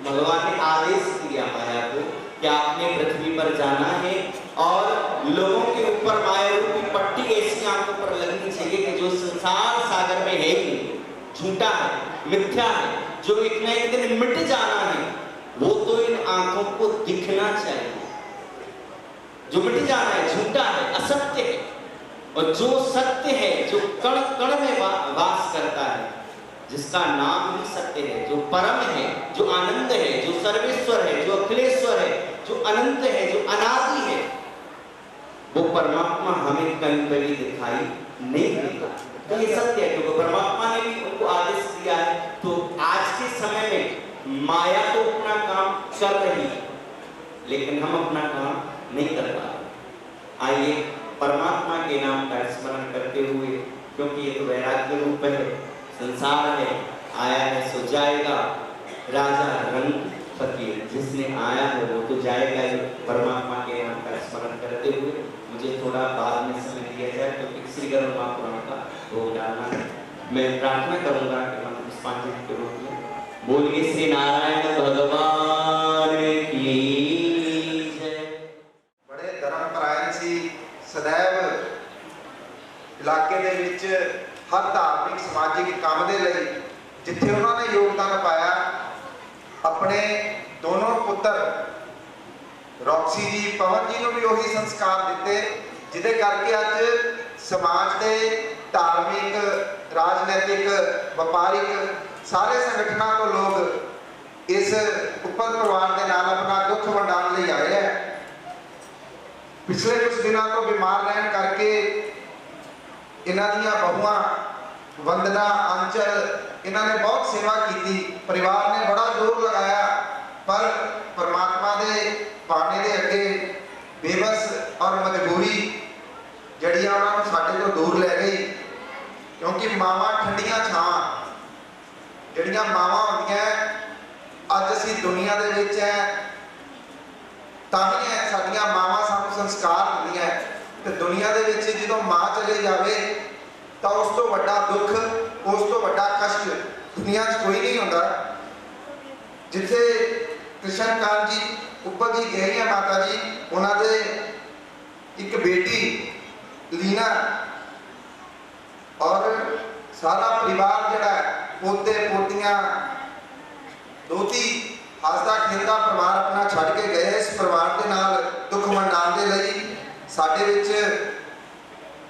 भगवान ने आदेश दिया माया को कि आपने पृथ्वी पर जाना है, और लोगों के ऊपर माया रूपी पट्टी ऐसी आंखों पर लगनी चाहिए कि जो संसार सागर में है ही झूठा है, मिथ्या है, जो एक न एक दिन मिट जाना है, वो तो इन आंखों को दिखना चाहिए। जो मिट जाना है झूठा है, असत्य है, और जो सत्य है, जो कण कण में वास करता है, जिसका नाम ही सत्य है, जो परम है, जो आनंद है, जो सर्वेश्वर है, जो अखिलेश्वर है, जो अनंत है, जो अनादि है, वो परमात्मा हमें कहीं कहीं दिखाई नहीं देता। तो ये सत्य है, क्योंकि परमात्मा ने भी उनको आदेश दिया है। तो आज के समय में माया तो अपना काम कर रही है, लेकिन हम अपना काम नहीं कर पा रहे। आइए परमात्मा के नाम का स्मरण करते हुए, क्योंकि ये तो वैराग्य रूप है, संसार है, आया है सो जाएगा, राजा रंग फकीर, जिसने आया है वो तो जाएगा ही। परमात्मा के नाम का स्मरण करते हुए मुझे थोड़ा बाद में समय दिया जाए, क्योंकि तो श्री गरुड़ महापुराण का भोग डालना है। मैं प्रार्थना करूंगा कि हम पुष्पांजलि के रूप में बोलिए श्री नारायण भगवान की जय। बड़े धर्मपरायण सी, सदैव इलाके दे विच हर धार्मिक समाजिक काम दे लई जिथे उन्होंने योगदान पाया, अपने दोनों पुत्र रॉक्सी जी, पवन जी को भी वही संस्कार दिते, जिदे करके अज समाज के धार्मिक, राजनैतिक, व्यापारिक सारे संगठनों को लोग इस उप्पल परिवार के नाल अपना दुख वंडाण लई आए हैं। पिछले कुछ दिनों तो बीमार रहने करके इन्हां दीयां बहुआं वंदना, अंचल, इन्होंने बहुत सेवा की, परिवार ने बड़ा जोर लगाया, पर परमात्मा के पाने के अगे बेबस और मजबूरी जड़ियां उन्होंने साडे तो दूर ले गई। क्योंकि मावां ठंडियां छावां जड़ियां मावां होंदियां, अज असीं दुनिया दे विच है तां ही है साडियां मावां सानूं संस्कार दिंदियां, ते दुनिया दे विच जदों मां चले जावे तो उस तो वड्डा दुख, उस तो वड्डा कष्ट दुनिया कोई नहीं होता। जिथे कृष्णकांत जी उप्पल जी गए हैं माता जी, उन्होंने एक बेटी लीना और सारा परिवार जड़ा पोते पोतियां दोती हसदा खेलदा परिवार अपना छड़ के गए। इस परिवार के नाल दुख वंडाण दे लई साडे विच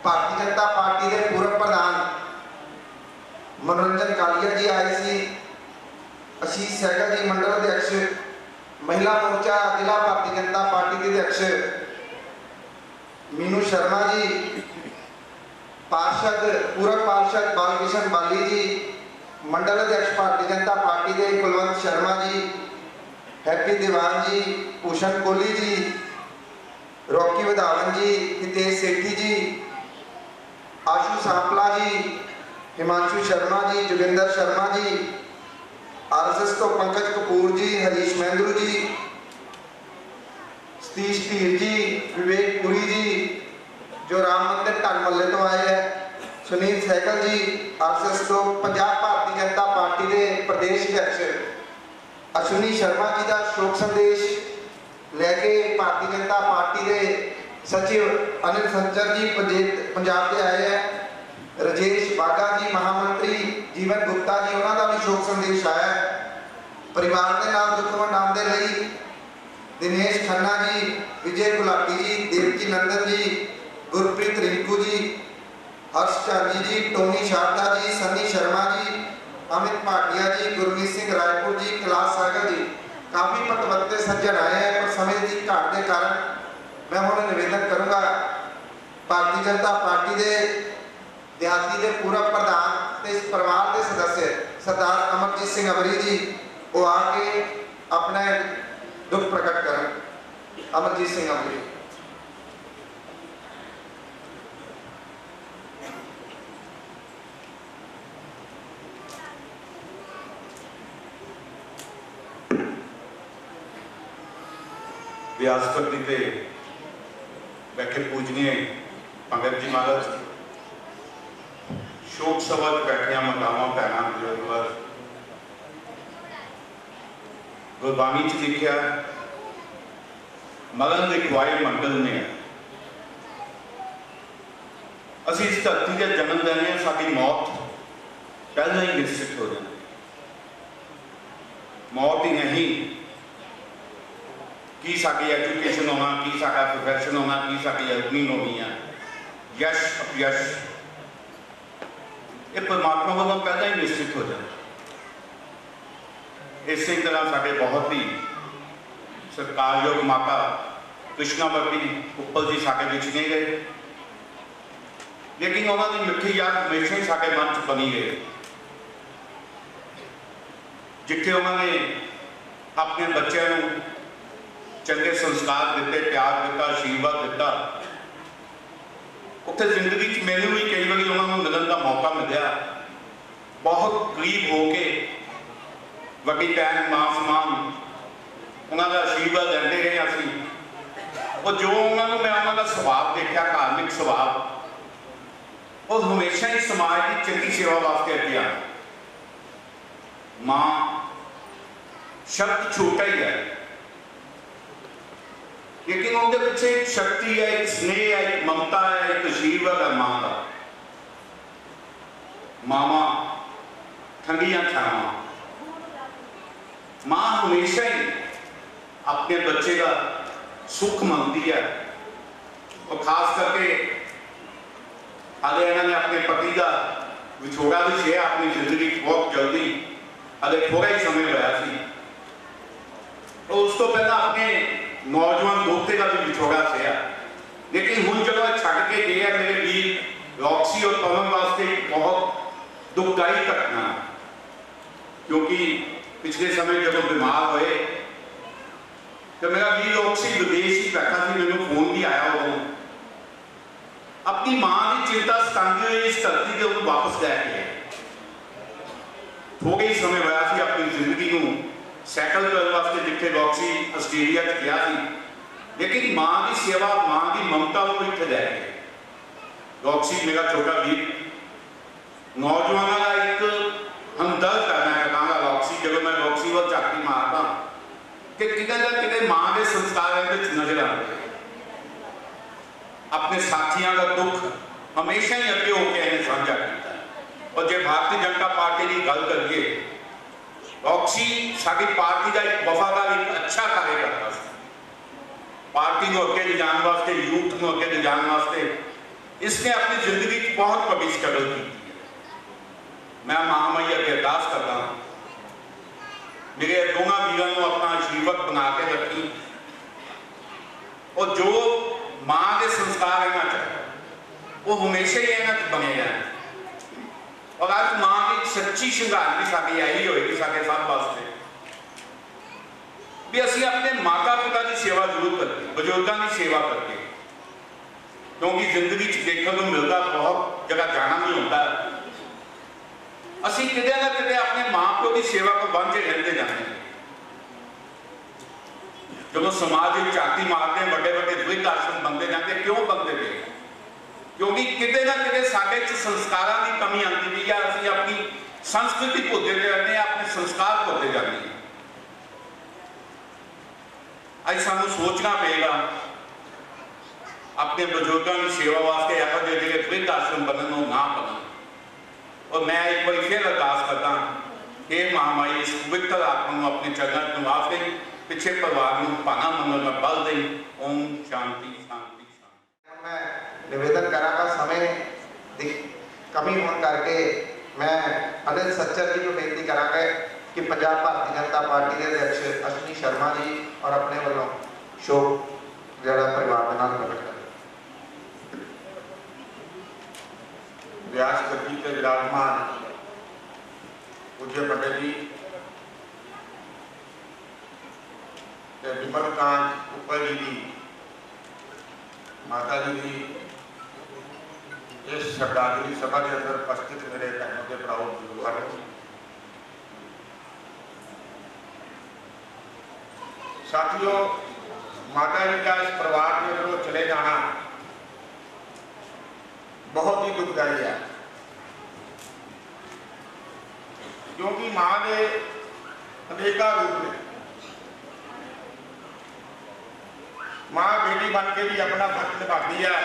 भारतीय जनता पार्टी के पूर्व प्रधान मनोरंजन कालिया जी आए सी, आशीष सहगल जी मंडल अध्यक्ष, महिला मोर्चा जिला भारतीय जनता पार्टी के अध्यक्ष मीनू शर्मा जी, पार्षद पूर्व पार्षद बालकिशन बाली जी, मंडल अध्यक्ष भारतीय जनता पार्टी के कुलवंत शर्मा जी, हैप्पी दीवान जी, भूषण कोहली जी, रॉकी वधावन जी, हितेश सेठी जी, आशु सांपला जी, हिमांशु शर्मा जी, जोगिंदर शर्मा जी, आरएसएस तो पंकज कपूर जी, हरीश महेंद्रू जी, सतीश धीर जी, विवेक पुरी जी जो राम मंदिर ढालमल्ले तो आए हैं, सुनील सहगल जी आरएसएस तो पंजाब भारतीय जनता पार्टी के प्रदेश अध्यक्ष, अश्विनी शर्मा जी का शोक संदेश लैके भारतीय जनता पार्टी के सचिव अनिल संचर जी पंजाब के आए हैं, राजेश बाघा जी महामंत्री, जीवन गुप्ता जी उन्होंने भी शोक संदेश आया। परिवार के नाम दुख वंडाण दे लई दिनेश खन्ना जी, विजय गुलाटी जी, देवकी नंदन जी, गुरप्रीत रिंकू जी, हर्ष चांदी जी, टोनी शारदा जी, सन्नी शर्मा जी, अमित भाटिया जी, गुरमीत सिंह रायपुर जी, कैलाश सागर जी, काफ़ी पतवंते सज्जन आए हैं। पर समय की घाट के कारण मैं हुण निवेदन करूँगा भारतीय जनता पार्टी के देहाती के पूर्व प्रधान ते इस परिवार के सदस्य सरदार अमरजीत सिंह अबरी जी वो आके अपना दुख प्रकट करें। अमरजीत सिंह अबरी। व्यासपति पे बैठे पूजनीय पंडित जी महाराज, शोक सभा बैठिया मातावां भैणां बुजुर्ग, गुरबाणी च लिखिया मरण लिखवाए मंडल ने, असीं इस धरती के जन्म लैने, साडी मौत पहले ही निश्चित हो जाती। मौत ही नहीं की साडी एजुकेशन होना, की साडा प्रोफैशन होना, की साडी अर्निंग होनी है, यश अपयश, ये परमात्मा वालों पहले ही निश्चित हो जाता। इसी तरह साडे बहुत ही सत्कारयोग माता कृष्णावती उप्पल जी साडे विच नहीं गए, लेकिन उन्होंने मिठी याद हमेशा ही साडे मन च बनी गई। जिथे उन्होंने अपने बच्चों को चंगे संस्कार दिते, प्यार दिता, आशीर्वाद दिता, उत्थे जिंदगी मैनू भी कई बार उन्होंने मिलने का मौका मिला। बहुत करीब होके वड्डी भैन मां समान ਉਹਨਾਂ ਦਾ ਆਸ਼ੀਰਵਾਦ ਲੈਂਦੇ ਰਹੇ ਅਸੀਂ। ਉਹ ਜੋ ਉਹਨਾਂ ਨੂੰ ਮੈਂ ਉਹਨਾਂ ਦਾ ਸੁਭਾਅ ਦੇਖਿਆ, ਧਾਰਮਿਕ ਸੁਭਾਅ, ਉਹ ਹਮੇਸ਼ਾ ਹੀ ਸਮਾਜ ਦੀ ਚੰਗੀ ਸੇਵਾ ਵਾਸਤੇ ਅੱਗੇ ਆ। ਮਾਂ ਸ਼ਬਦ ਛੋਟਾ ਹੀ ਹੈ, ਲੇਕਿਨ ਉਹਦੇ ਪਿੱਛੇ ਇੱਕ ਸ਼ਕਤੀ ਹੈ, ਇੱਕ ਸਨੇਹ ਹੈ, ਇੱਕ ਮਮਤਾ ਹੈ, ਇੱਕ ਆਸ਼ੀਰਵਾਦ ਹੈ ਮਾਂ ਦਾ। ਮਾਵਾਂ ਠੰਡੀਆਂ ਛਾਵਾਂ। ਮਾਂ ਹਮੇਸ਼ਾ ਹੀ ਆਪਣੇ ਬੱਚੇ ਦਾ ਸੁੱਖ ਮੰਗਦੀ ਹੈ। और खास करके हाले इन्होंने अपने पति का विछोड़ा भी सहा अपनी जिंदगी बहुत जल्दी, हाले थोड़ा ही समय होया सी। तो उस तो पहला अपने नौजवान दोस्ते का भी विछोड़ा सहा, लेकिन हुण जो छड़ के गए मेरे वीर रॉक्सी और पवन वास्ते बहुत दुखदाई घटना, क्योंकि पिछले समय जब बीमार हुए तो मेरा वीर रॉक्सी विदेश ही बैठा थी, मैंने फोन भी आया उदों, अपनी मां की चिंता सतांदे हुए इस धरती से उन्होंने वापस लैके थोड़े ही समय होया सी अपनी जिंदगी को सैटल करने वास्ते जिथे रॉक्सी आस्ट्रेलिया गया सी, लेकिन मां की सेवा, मां की ममता को इतने लैके रॉक्सी मेरा छोटा वीर नौजवानों का एक हमदर्द करना है। कहूँगा रॉक्सी, जब मैं रॉक्सी वो झाती मारता कि कितने ना कितने मां के संस्कार नजर आते, अपने साथियों का दुख हमेशा ही अगे होकर इन्हें साझा किया। और जो भारतीय जनता पार्टी की गल करिए, रॉक्सी साडी पार्टी का एक वफादार, एक अच्छा कार्यकर्ता है। पार्टी को अगे ले जाने वास्ते, यूथ को अगे ले जाने वास्ते इसने अपनी जिंदगी बहुत बड़ी स्ट्रगल की है। मैं महामाई अगे अरदास करता हूँ, मेरे दोनों वीरों को अपना आशीर्वाद बना के रखी, और जो मां के संस्कार इन्होंने चाहिए वो हमेशा ही इन्होंने बने रहने। और आज मां की सच्ची श्रृंगार भी साड़ी यही होगी साढ़े सब वास्ते भी असी अपने माता पिता की सेवा जरूर करके, बजुर्गों की सेवा करके, क्योंकि जिंदगी देखने को मिलता बहुत जगह जाना नहीं होता, असी किते ना किते अपने मां प्यो की सेवा को वांझे रहते जाते हैं। जब समाज में झाती मारते हैं, बड़े बड़े वृद्ध आश्रम बनते जाते, क्यों बनते गए? क्योंकि किते ना किते साडे च संस्कारां की कमी आती भी है, असीं अपनी संस्कृति भुलते रहते हैं, अपने संस्कार भुलते जाते हैं। अज सानू सोचना पड़ेगा अपने बजुर्गों की सेवा वास्ते यहो जिहे जिहड़े वृद्ध आश्रम बनन वो ना बनन। और मैं एक बार फिर अरदास करता, हे महामाई इस पवित्र आत्मा को अपने चरणों में निवास दें, पिछे परिवार में भाना मनन का बल दें। ओम शांति शांति शांति। मैं निवेदन करांगा, समय की कमी होने करके मैं अनिल सच्चर जी को बेनती करांगा कि पंजाब भारतीय जनता पार्टी के अध्यक्ष अश्विनी शर्मा जी और अपने वालों शोक जरा परिवार के नाम प्रकट करें। व्यास गद्दी के विराजमान पूज्य पंडित जी विमलकांत उपल जी की माता जी की इस श्रद्धांजलि सभा के अंदर उपस्थित मेरे बहनों के भराओं बुजुर्गों, साथियों, माता जी का इस परिवार के अंदर चले जाना बहुत ही दुखदायी है, क्योंकि मां के अनेका रूप ने मां बेटी बन के भी अपना फर्ज निभाती है,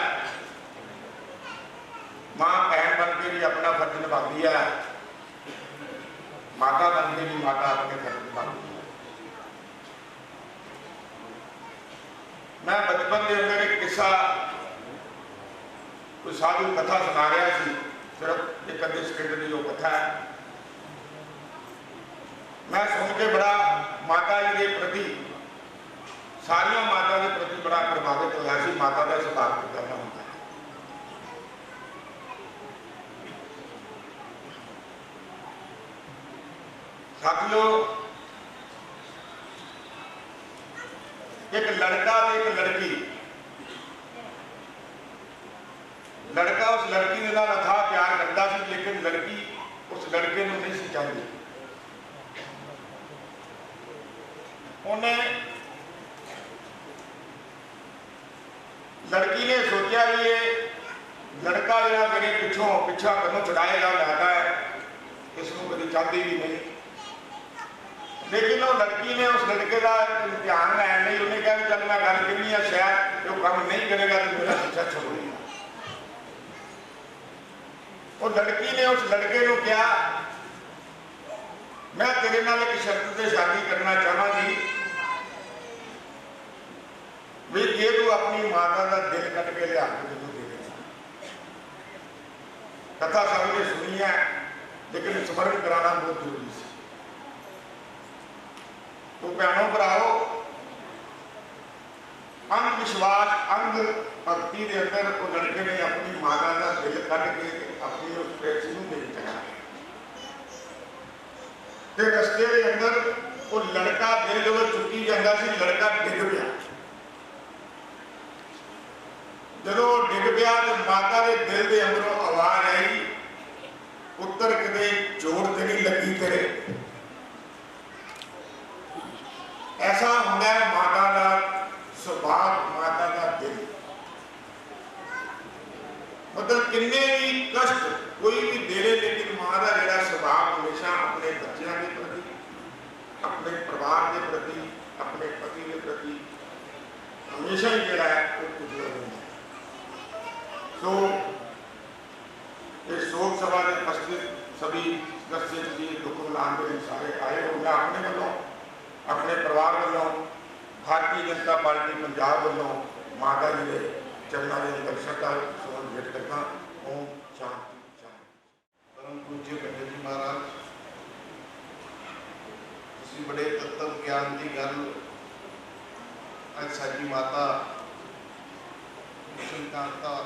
मां बहन बन के भी अपना फर्ज निभाती है, माता बन के भी माता अपने फर्ज निभाती है। मैं बचपन के अंदर एक किस्सा कोई साधु कथा सुना रहा सी, सिर्फ एक अद्धे सेकंड की जो कथा है, मैं सुन के बड़ा माता जी के प्रति, सारिया माता के प्रति बड़ा प्रभावित होया सी। माता का स्वभाव कितना होता है। साथियों, एक लड़का एक लड़की, लड़का उस लड़की के नाल अथाह प्यार करता सी, लेकिन लड़की उस लड़के को नहीं सी चाहती। उन्हें लड़की ने सोचा भी ये लड़का जरा मेरे पिछा कदों छुड़ाएगा लाता है, इसको कभी चाहती भी नहीं। लेकिन वो लड़की ने उस लड़के का ध्यान लैन नहीं, उन्हें कहा कि चल मैं गल कहनी है, शायद जो काम नहीं करेगा तो मेरा पीछा छोड़ेगा। और लड़की ने उस लड़के को कहा मैं तेरे नाल एक शर्त से शादी करना चाहांगी भी जे तू अपनी माता का दिल कट के लिया के जो दे देना। कथा सबने सुनी है लेकिन स्मरण कराना बहुत जरूरी है। तो भैनों भराओ, अंग विश्वास अंग भक्ति के अंदर वो लड़के ने अपनी माता का दिल कट के अपनी उस प्रेसी को दे दिया। ते रस्ते के अंदर वो लड़का दिल जो चुकी जाता सी, लड़का डिग गया। जो डिग गया तो माता के दिल के अंदरों आवाज आई, पुत्र कदे जोड़ ते नहीं लगी तेरे। ऐसा होंगे माता का स्वभाव, माता का दिल। मतलब किन्ने भी कष्ट कोई भी दे रहे, लेकिन माँ का जो स्वभाव हमेशा अपने बच्चों के प्रति, अपने परिवार के प्रति, अपने पति के प्रति हमेशा ही जो है वो कुछ है। तो इस शोक सभा में उपस्थित सभी सदस्य जी दुख मिलान के सारे आए हो। मैं अपने वालों, अपने परिवार वालों, भारतीय जनता पार्टी पंजाब वालों माता जी के चरणों में दर्शक का सोन भेंट करना। ओम शांति शांति। परम पूज्य पंडित जी महाराज, तुसी बड़े तत्व ज्ञान की गल अज साडी माता कृष्णकांता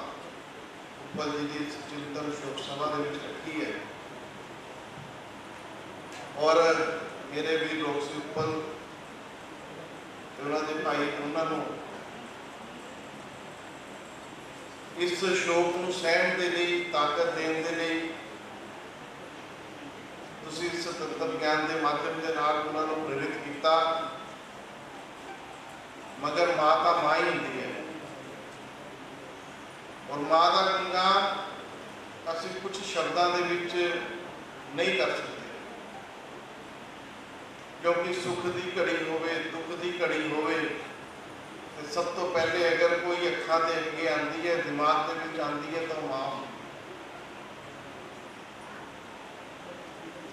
उपल जी की चिंतन शोक सभा के रखी है। और मेरे भी लोग से उपल उन्होंने भाई उन्होंने इस शोक को सहन के लिए, ताकत देने के लिए तुसी इस तत्व ज्ञान के माध्यम के नाल उन्होंने प्रेरित किया। मगर माँ का माँ ही होती है और माँ का गुणगान असीं कुछ शब्दों के विच नहीं कर सकते, क्योंकि सुख की घड़ी होवे, दुख की घड़ी होवे, तो सब तो पहले अगर कोई अखां दे अगे आती है, दिमाग के विच आती है तो माँ।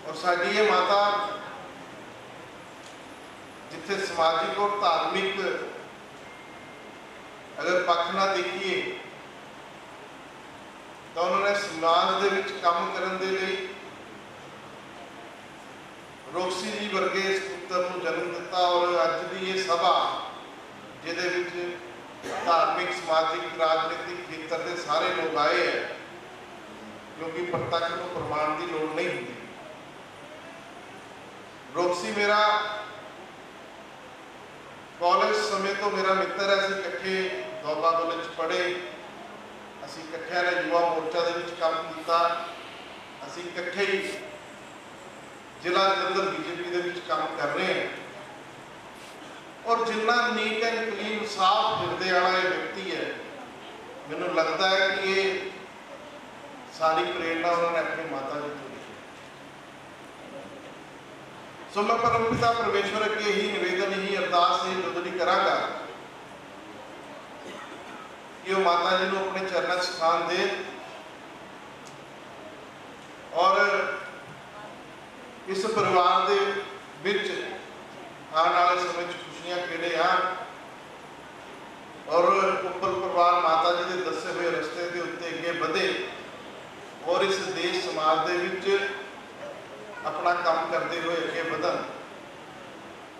और साडी ये माता जिथे समाजिक और धार्मिक अगर पक्ष ना देखिए तो उन्होंने समाज के विच काम करने के लिए रोक्सी जी वर्गे इस पुत्र को जन्म दिता। और अज की ये सभा जिहदे विच धार्मिक, समाजिक, राजनीतिक खेत्र के सारे लोग आए हैं, क्योंकि प्रत्यक्ष को प्रमाण की लोड़ नहीं होती। रोक्सी मेरा कॉलेज समय तो मेरा मित्र है, असीं इकट्ठे दोबा कॉलेज पढ़े, असीं इकट्ठे ने युवा मोर्चा दे विच काम किया, असीं इकट्ठे ही जिला जलंधर बीजेपी दे विच काम कर रहे हैं। और जिन्ना नीट एंड क्लीन साफ हिरदे वाला ये व्यक्ति है, मैनूं लगता है कि ये सारी प्रेरणा उन्होंने अपनी माता जी को ली। सो मैं परमपिता परमेश्वर अगे ही निवेदन, ही अरदास, ही बदली करांगा कि वो माता जी को अपने चरणों स्थान दे और इस परिवार के विच आने वाले समय खुशियां खेड़े आ और उपल परिवार माता जी के दसे हुए रस्ते के उत्ते अगे बढ़े और इस देश समाज के विच अपना काम करते हुए अगे बढ़न।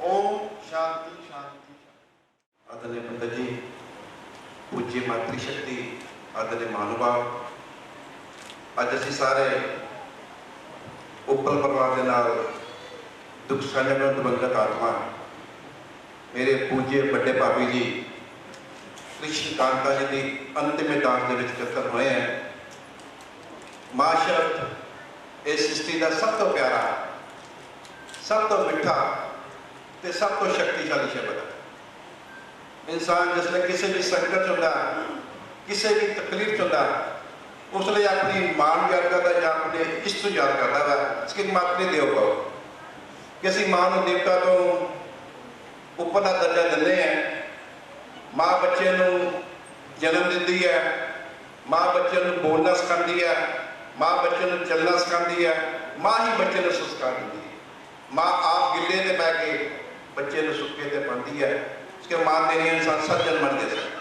ओम शांति शांति। आदरणीय पंडित जी, पूज्य मातृशक्ति, आदरणीय महानुभाव, अज असीं सारे उपल परिवार के नाल दुख साझा करन दिवंगत आत्मा मेरे पूज्य बड़े भाभी जी कृष्ण कांता जी की अंतिम दास के इकट्ठे हुए हैं। मां शब्द इस सृष्टि का सब तो प्यारा, सब तो मिठा ते सब तो शक्तिशाली शब्द है। इंसान जिसले किसी भी संकट होता किसी भी तकलीफ च होंदा उस लिए अपनी मां नूं याद करदा जां अपने इष्ट नूं याद करदा वा इसके मातृ देव पाओ कि असीं मां नूं देवता तो उपरला दर्जा दिंदे हैं। मां बच्चे नूं जन्म दिंदी है, मां बच्चे नूं बोलना सिखाती है, मां बच्चे नूं चलना सिखाती है, मां ही बच्चे नूं संस्कार दिंदी है। मां आप गिले ते बह के बच्चे नूं सुक्के ते पांदी है। इसके मां तेरी इंसान सत जन्म दे सकते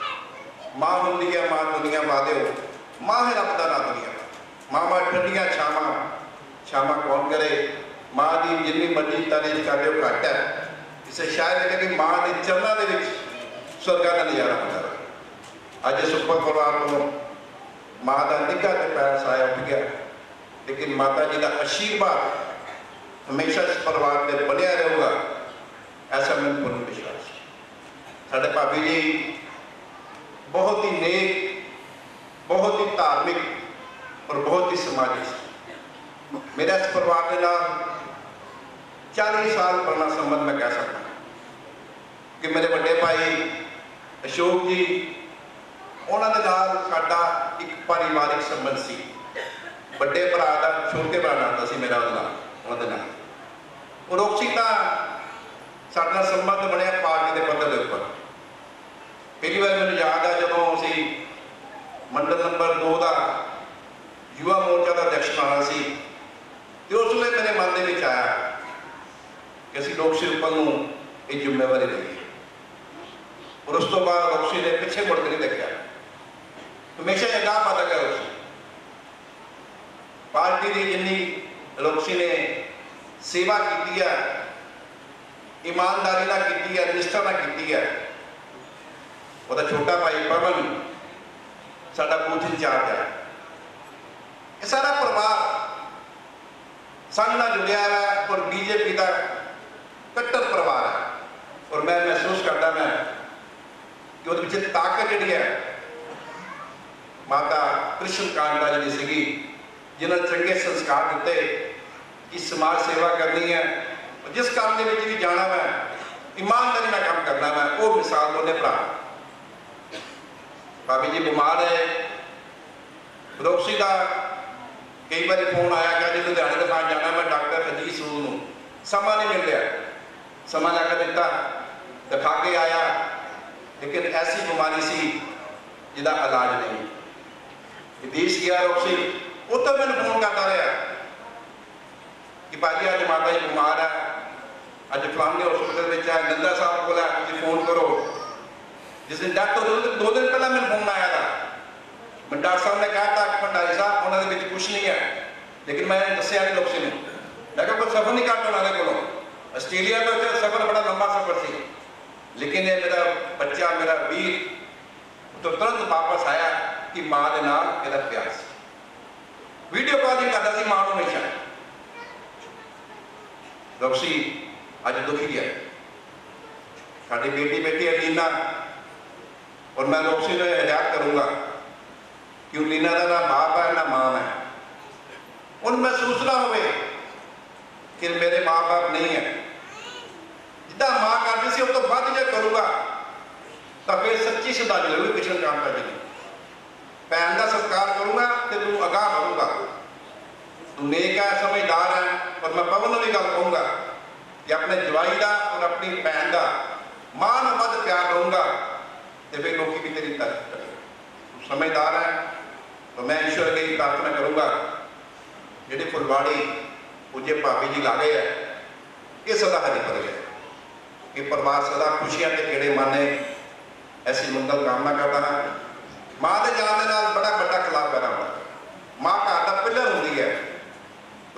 मां होंदी है मां दुनिया वादे मां है रब का ना दुनिया मामा ठंडिया छावां छावां कौन करे। मां की जिन्नी मर्जी तारीफ कर लो घट है। इसे शायद है कि मां के चरणों के स्वर्ग का नज़ारा होता है। अज सुपर परिवार को मां का निघा तो पैर साया उठ गया लेकिन माता जी का आशीर्वाद हमेशा इस परिवार में बनया रहेगा ऐसा मैंने पूर्ण विश्वास। साडे भाभी जी बहुत ही नेक, बहुत ही धार्मिक और बहुत ही समाजिक। मेरा इस परिवार के नाल 40 साल पुराना संबंध मैं कह सकता कि मेरे बड़े भाई अशोक जी उन्होंने नाल साडा एक पारिवारिक संबंध सी। बड़े भरा का छोटे भरा नाता सी मेरा उन्होंने नाल और रोकसी का साडा संबंध बनया पार्टी के पद्धर के उपर। पहली बार मैंने याद है जो असी मंडल नंबर 2 का युवा मोर्चा का अध्यक्ष बनाना सी तो उस वे मेरे मन के आया कि असी लोकसी उपल नूं ये जिम्मेवारी देंगे और उस तो बाद लोकसी ने पिछे मुड़ के नहीं देखा। हमेशा अगाह पता गया रोकसी पार्टी की जिन्नी लोकसी ने सेवा की है ईमानदारी ना की है निष्ठा ना की है। वो छोटा भाई पवन साडा बूथ इंचार्ज है। ये सारा परिवार संघ नाल जुड़िया है और बीजेपी का कट्टर परिवार है और मैं महसूस करता मैं कि वो पीछे ताकत जी है माता कृष्ण कांता जी सी जिन्होंने चंगे संस्कार दिते कि समाज सेवा करनी है और जिस काम के भी जाना मैं ईमानदारी ना काम करना मैं वो मिसाल दोने भरा। भाभी जी बीमार है रोकसी का कई बार फोन आया कि अभी लुधियाने दुकान जाना मैं डॉक्टर अजीत सूद नूं समा नहीं मिल रहा समा लैकर दिता दिखा के आया लेकिन ऐसी बीमारी सी जिसका इलाज नहीं। विदेश गया रोकसी उतो मैंने फोन करता रहा कि भाजी अज माता जी बीमार है अज फलाने हॉस्पिटल में है गंदा साहब को है फोन करो। जिस दिन डेथ हो 2 दिन पहले मैंने फोन आया था मैं डॉक्टर साहब ने कहा कि भंडारी साहब उन्होंने कुछ नहीं है लेकिन मैं दसिया नहीं लोकसी ने मैं कोई सफर नहीं करता उन्होंने को आस्ट्रेलिया में सफर बड़ा लंबा सफर से लेकिन ये मेरा बच्चा मेरा वीर तो तुरंत वापस आया कि मां के नाल मेरा प्यार से वीडियो कॉलिंग करता सी मां को हमेशा। लोकसी अज दुखी है साड़ी बेटी बेटी है लीना और मैं लोकसी ने हिदायत करूंगा कि लीना का ना बाप है ना मां है उन महसूस ना हो कि मेरे माँ बाप नहीं है जिदा मां करती सी उस तो बाद जो करूँगा तो फिर सच्ची श्रद्धांजलि होगी कृष्ण कांता जी की। भैन का सत्कार करूँगा तो तू अगाह बढ़ूंगा तू नेक है समझदार है और मैं पवन भी गल कहूँगा कि अपने जवाई का और अपनी भैन का मां न वध प्यार करूँगा तो फिर लोग भी तेरी तारीफ करेंगे। समझदार है तो मैं ईश्वर की प्रार्थना करूँगा जी फुलवाड़ी पूज्य भाभी जी ला गए है ये सदा हरी पड़ गए कि परिवार सदा खुशियां के केड़े माने ऐसी मंगल कामना करता है। मां के जान के नाल बड़ा बड़ा खिलाफ पैदा होता मां घर का पिलर होंगी है।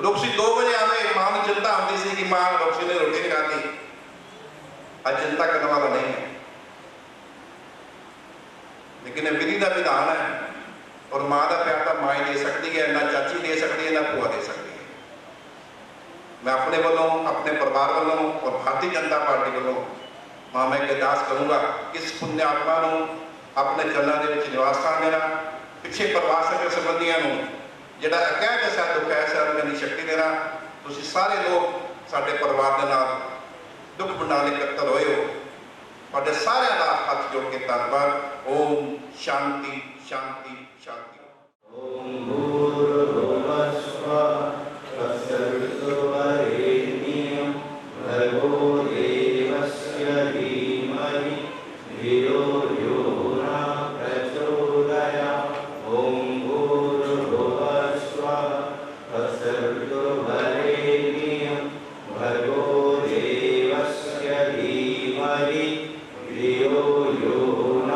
रोकसी 2 बजे आवे मां को चिंता होती सी कि मां रोकसी ने रोटी नहीं खाती आज चिंता करने वाला नहीं है लेकिन विधि का विधान है और मां का प्यार तो मां ही दे सकती है ना चाची दे सकती है ना भूआ दे सकती है। मैं अपने वालों अपने परिवार वालों और भारतीय जनता पार्टी वालों मां मैं अरदास करूँगा इस पुण्य आत्मा को अपने चरणों के निवास स्थान देना पिछे परिवार सके संबंधियों जोड़ा अकैद ऐसा दुख है ऐसा शक्ति देना तुम सारे लोग साढ़े परिवार के नाल दुख बंडाने इकट्ठे होए हो सारे का हाथ जोड़ के धन्यवाद। ओम शांति। शांति शांति। ओम भूर्भुवस्सुवः तत्सवितुर्वरेण्यं भर्गो देवस्य धीमहि धियो यो न प्रचोदयात्। ओम भूर्भुवस्सुवः तत्सवितुर्वरेण्यं भर्गो देवस्य धीमहि धियो यो न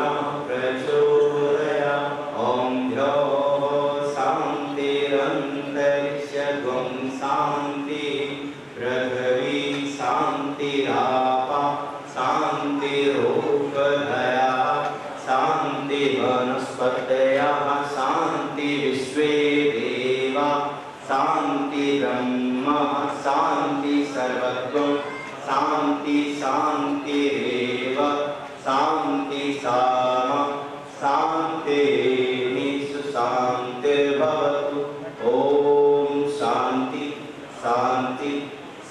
प्रचोदयात्। ओम द्यौः शान्तिरन्तरिक्षगुं शान्ति पृथिवी शान्तिरापः शान्तिरोषधयः शान्ति वनस्पतयः शान्ति विश्वे देवा शान्ति ब्रह्म शान्ति सर्वत्वं शान्ति शान्तिरेव शान्ति साम शान्तिरेव शान्तिर्भवतु। ओम शांति शांति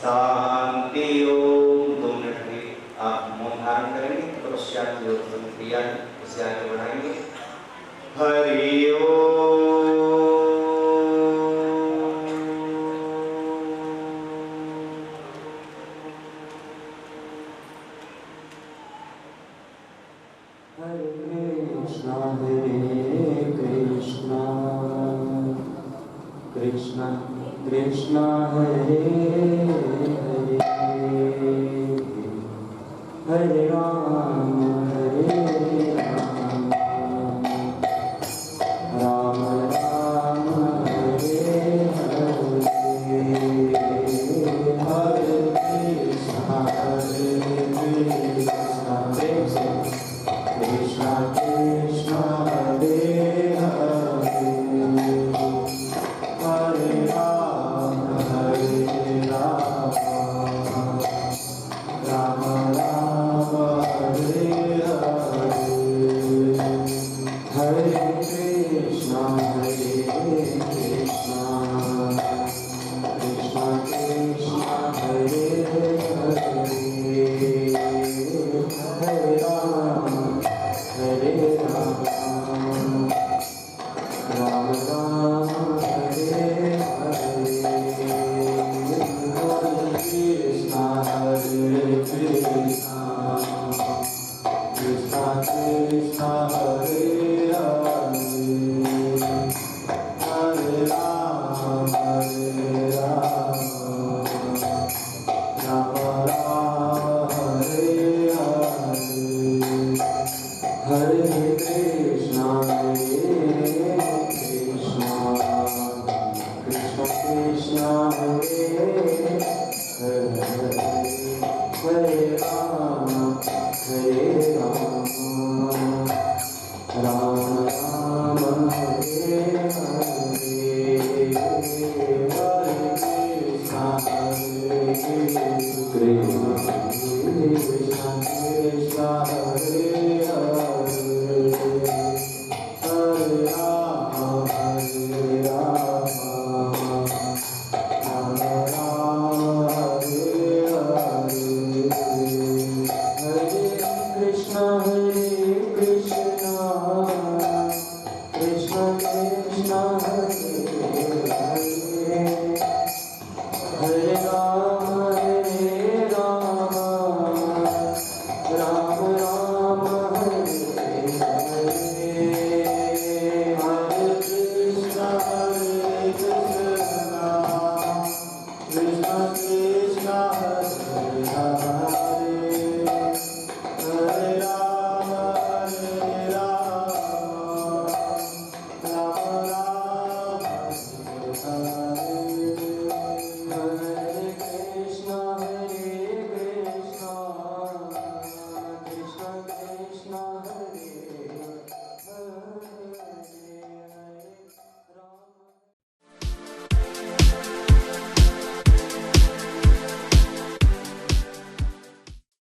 शांति। ओम 2 मिनट में आप मौन धारण करेंगे, तपस्या की जो क्रिया है उसे आगे बढ़ाएंगे। हरि कृष्ण कृष्ण हरे हरे हरे राम राम राम हरे हरे हरे कृष्ण कृष्ण कृष्ण हरे हरे हरे राम राम राम हरे हरे हरे कृष्ण कृष्ण कृष्ण हरे हरे हरे राम राम राम हरे हरे कृष्ण कृष्ण कृष्ण हरे हरे हरे राम राम राम हरे हरे हरे कृष्ण कृष्ण कृष्ण हरे हरे हरे राम राम राम हरे हरे हरे कृष्ण कृष्ण कृष्ण